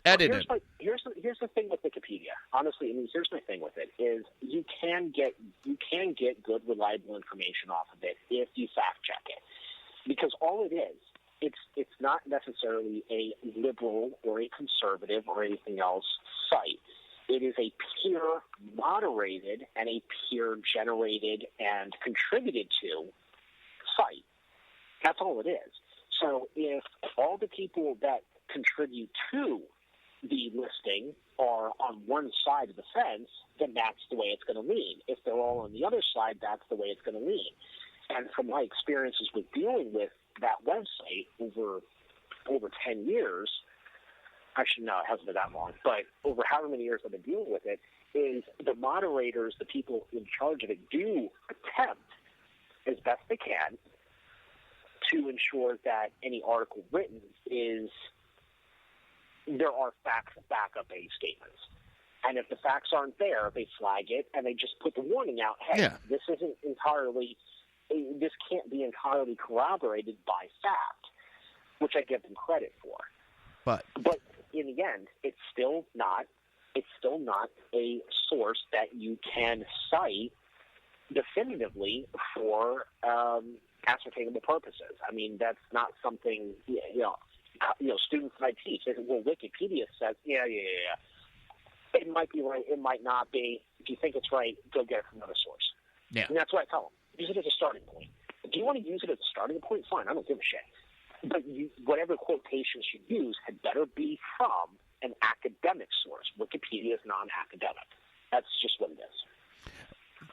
edited. Here's the thing with Wikipedia. Honestly, I mean, here's my thing with it, is you can get good, reliable information off of it if you fact-check it. Because all it is, it's not necessarily a liberal or a conservative or anything else site. It is a peer-moderated and a peer-generated and contributed to site. That's all it is. So if all the people that contribute to the listing are on one side of the fence, then that's the way it's going to lean. If they're all on the other side, that's the way it's going to lean. And from my experiences with dealing with that website over 10 years, actually, no, it hasn't been that long, but over however many years I've been dealing with it, is the moderators, the people in charge of it, do attempt as best they can to ensure that any article written there are facts that back up any statements. And if the facts aren't there, they flag it and they just put the warning out, hey, this can't be entirely corroborated by fact, which I give them credit for. But in the end, it's still not a source that you can cite definitively for ascertainable purposes. I mean, that's not something students might teach. They say, well, Wikipedia says, yeah. It might be right. It might not be. If you think it's right, go get it from another source. Yeah. And that's what I tell them. Use it as a starting point. If you want to use it as a starting point, fine. I don't give a shit. But whatever quotations you use had better be from an academic source. Wikipedia is non-academic. That's just what it is.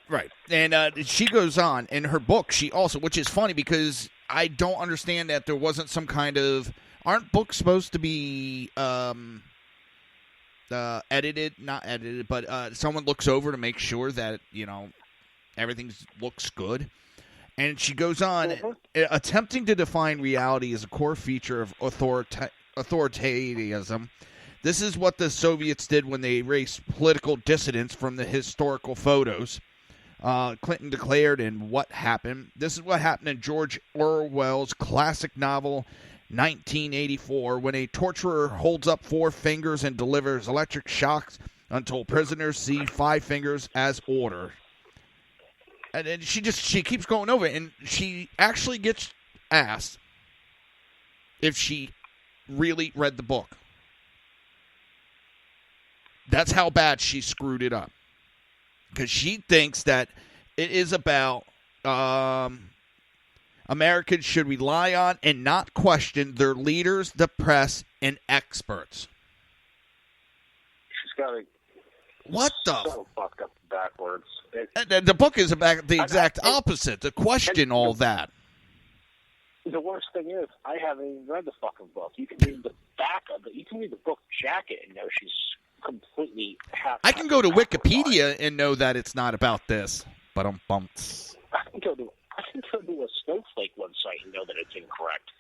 Right. And she goes on in her book. She also, which is funny because I don't understand that there wasn't some kind of, aren't books supposed to be edited, not edited, but someone looks over to make sure that, everything looks good. And she goes on, attempting to define reality is a core feature of authoritarianism. This is what the Soviets did when they erased political dissidents from the historical photos. Clinton declared in What Happened. This is what happened in George Orwell's classic novel 1984, when a torturer holds up 4 fingers and delivers electric shocks until prisoners see 5 fingers as order. And she keeps going over it, and she actually gets asked if she really read the book. That's how bad she screwed it up. Because she thinks that it is about Americans should rely on and not question their leaders, the press, and experts. She's got it. What the? So fucked up backwards. The book is about the exact opposite. To question all that. The worst thing is, I haven't even read the fucking book. You can read the back of it. You can read the book jacket and know she's completely half. I can go to Wikipedia and know that it's not about this. But I can go to a Snowflake website and know that it's incorrect.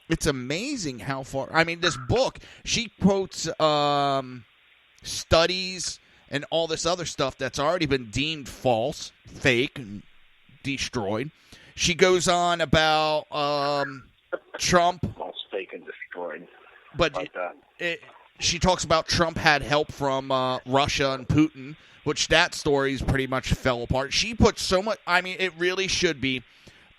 It's amazing how far. I mean, this book, she quotes studies and all this other stuff that's already been deemed false, fake, and destroyed. She goes on about Trump. False, fake, and destroyed. But like she talks about Trump had help from Russia and Putin, which that story's pretty much fell apart. She puts so much. I mean, it really should be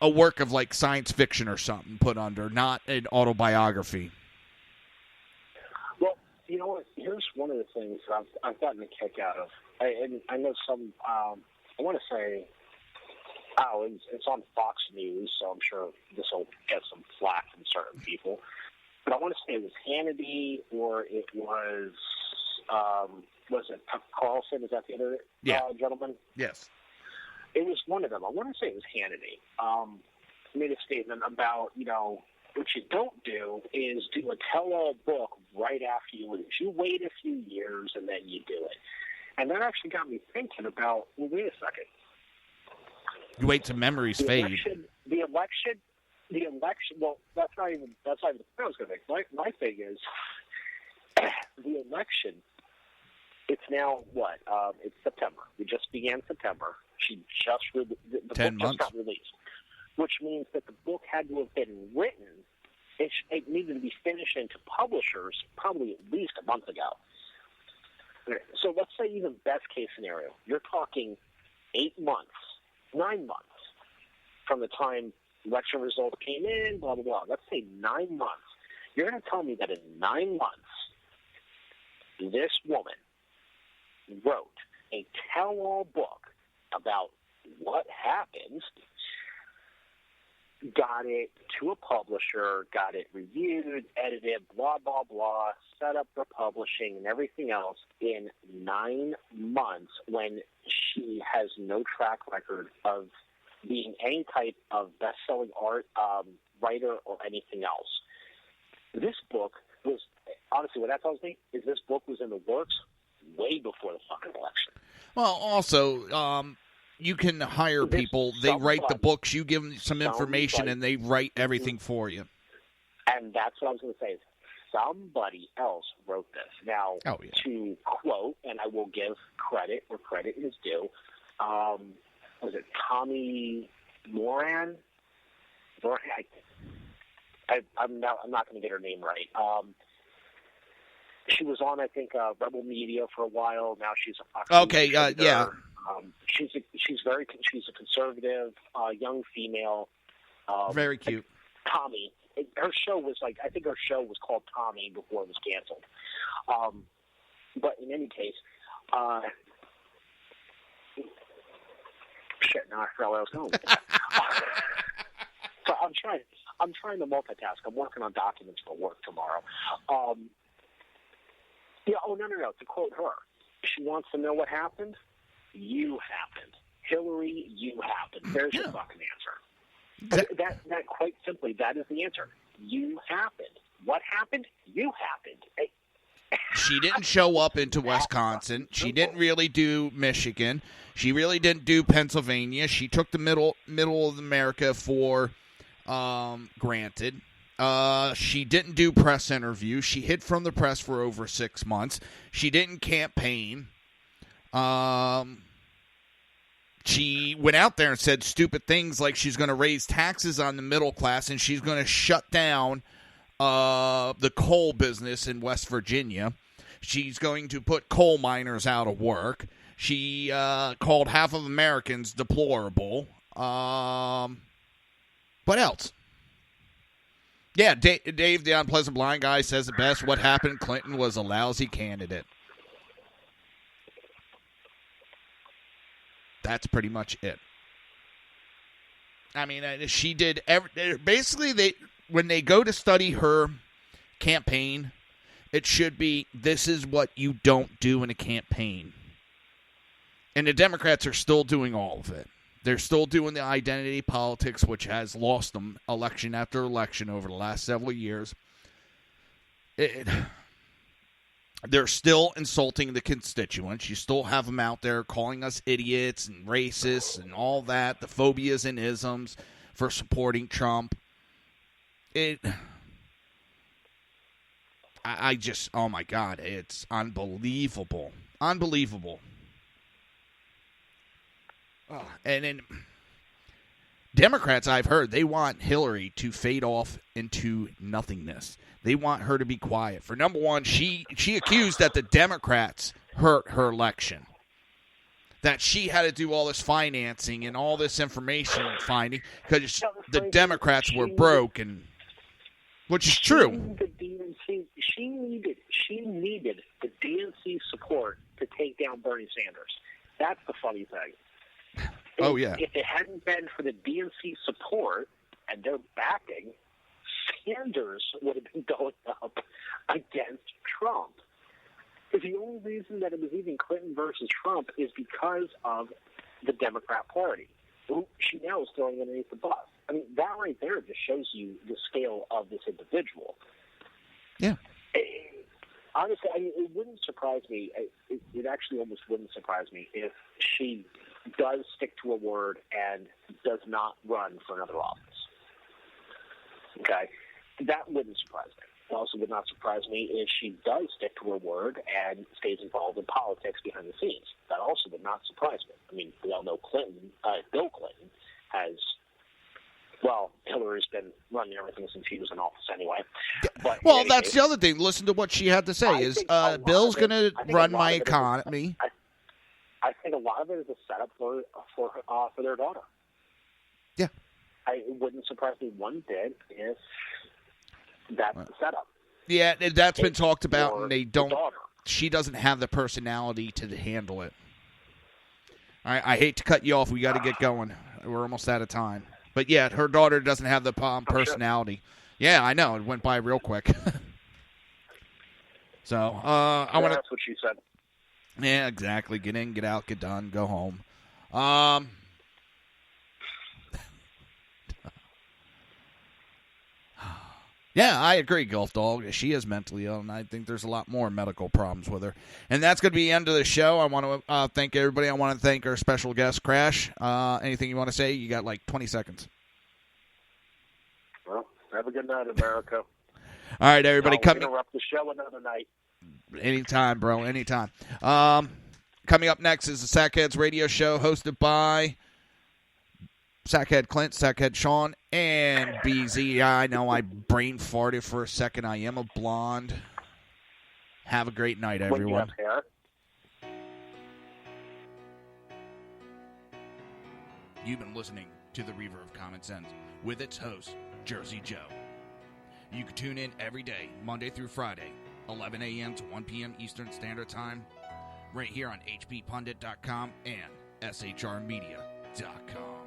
a work of like science fiction or something put under, not an autobiography. Well, you know what? Here's one of the things I've gotten a kick out of. I know some. I want to say. Oh, it's on Fox News, so I'm sure this will get some flack from certain people. But I want to say it was Hannity or it was it Carlson? Is that the other gentleman? Yes. It was one of them. I want to say it was Hannity. Made a statement about, what you don't do is do a tell-all book right after you lose. You wait a few years and then you do it. And that actually got me thinking about, well, wait a second. You wait till memories fade. The election, well, that's not even what I was going to think. My thing is, the election, it's now what? It's September. We just began September. The 10 book months. just got released, which means that the book had to have been written. It needed to be finished into publishers probably at least a month ago. So let's say even best case scenario, you're talking 8 months, 9 months from the time election results came in, blah, blah, blah. Let's say 9 months. You're going to tell me that in 9 months, this woman wrote a tell-all book about what happens, got it to a publisher, got it reviewed, edited, blah, blah, blah, set up for publishing and everything else in 9 months when she has no track record of being any type of best-selling art writer or anything else. This book was, honestly, what that tells me is this book was in the works way before the fucking election. Well, also, you can hire people. They write the books. You give them some information, and they write everything for you. And that's what I was going to say. Somebody else wrote this. Now, to quote, and I will give credit where credit is due, was it Tommy Moran? I I'm not going to get her name right. She was on, I think, Rebel Media for a while. Now she's a Fox News contributor. Yeah. She's a conservative young female. Very cute. Tommy. Her show was I think her show was called Tommy before it was canceled. But in any case, shit. Now I forgot where I was going with that. So I'm trying to multitask. I'm working on documents for work tomorrow. Yeah. Oh no. To quote her, she wants to know what happened. You happened, Hillary. You happened. There's your fucking answer. That quite simply, that is the answer. You happened. What happened? You happened. Hey. She didn't show up into Wisconsin. She didn't really do Michigan. She really didn't do Pennsylvania. She took the middle of America for granted. She didn't do press interviews. She hid from the press for over 6 months. She didn't campaign. She went out there and said stupid things like she's going to raise taxes on the middle class and she's going to shut down the coal business in West Virginia. She's going to put coal miners out of work. She called half of Americans deplorable. What else? Yeah, Dave, the unpleasant blind guy, says it best. What happened? Clinton was a lousy candidate. That's pretty much it. I mean, she did basically. When they go to study her campaign, it should be, this is what you don't do in a campaign. And the Democrats are still doing all of it. They're still doing the identity politics, which has lost them election after election over the last several years. They're still insulting the constituents. You still have them out there calling us idiots and racists and all that, the phobias and isms for supporting Trump. I just, oh my God, it's unbelievable. Unbelievable. Oh, and then Democrats, I've heard, they want Hillary to fade off into nothingness. They want her to be quiet. For number one, she accused that the Democrats hurt her election. That she had to do all this financing and all this information finding because the Democrats were broke, and which is true. She needed the DNC support to take down Bernie Sanders. That's the funny thing. If it hadn't been for the DNC support and their backing, Sanders would have been going up against Trump. The only reason that it was even Clinton versus Trump is because of the Democrat Party, who she now is throwing underneath the bus. I mean, that right there just shows you the scale of this individual. Yeah. Honestly, it wouldn't surprise me. It actually almost wouldn't surprise me if she does stick to a word and does not run for another office. Okay? That wouldn't surprise me. It also would not surprise me if she does stick to her word and stays involved in politics behind the scenes. That also would not surprise me. I mean, we all know Bill Clinton has, well, Hillary's been running everything since he was in office anyway. But well, that's the other thing. Listen to what she had to say. Bill's going to run my economy. I think a lot of it is a setup for their daughter. Yeah. It wouldn't surprise me one bit if that's the setup. Yeah, that's been talked about, and they don't. She doesn't have the personality to handle it. All right, I hate to cut you off. We got to get going. We're almost out of time. But yeah, her daughter doesn't have the personality. Sure. Yeah, I know. It went by real quick. So I want to. That's what she said. Yeah, exactly. Get in, get out, get done, go home. Yeah, I agree, Gulf Dog. She is mentally ill, and I think there's a lot more medical problems with her. And that's going to be the end of the show. I want to thank everybody. I want to thank our special guest, Crash. Anything you want to say? You got like 20 seconds. Well, have a good night, America. All right, everybody. We're going to interrupt the show another night. Anytime, bro. Anytime. Coming up next is the Sackheads Radio Show, hosted by Sackhead Clint, Sackhead Sean, and BZ. I know I brain farted for a second. I am a blonde. Have a great night, everyone. When you have hair. You've been listening to the Reaver of Common Sense with its host, Jersey Joe. You can tune in every day, Monday through Friday, 11 a.m. to 1 p.m. Eastern Standard Time, right here on hppundit.com and shrmedia.com.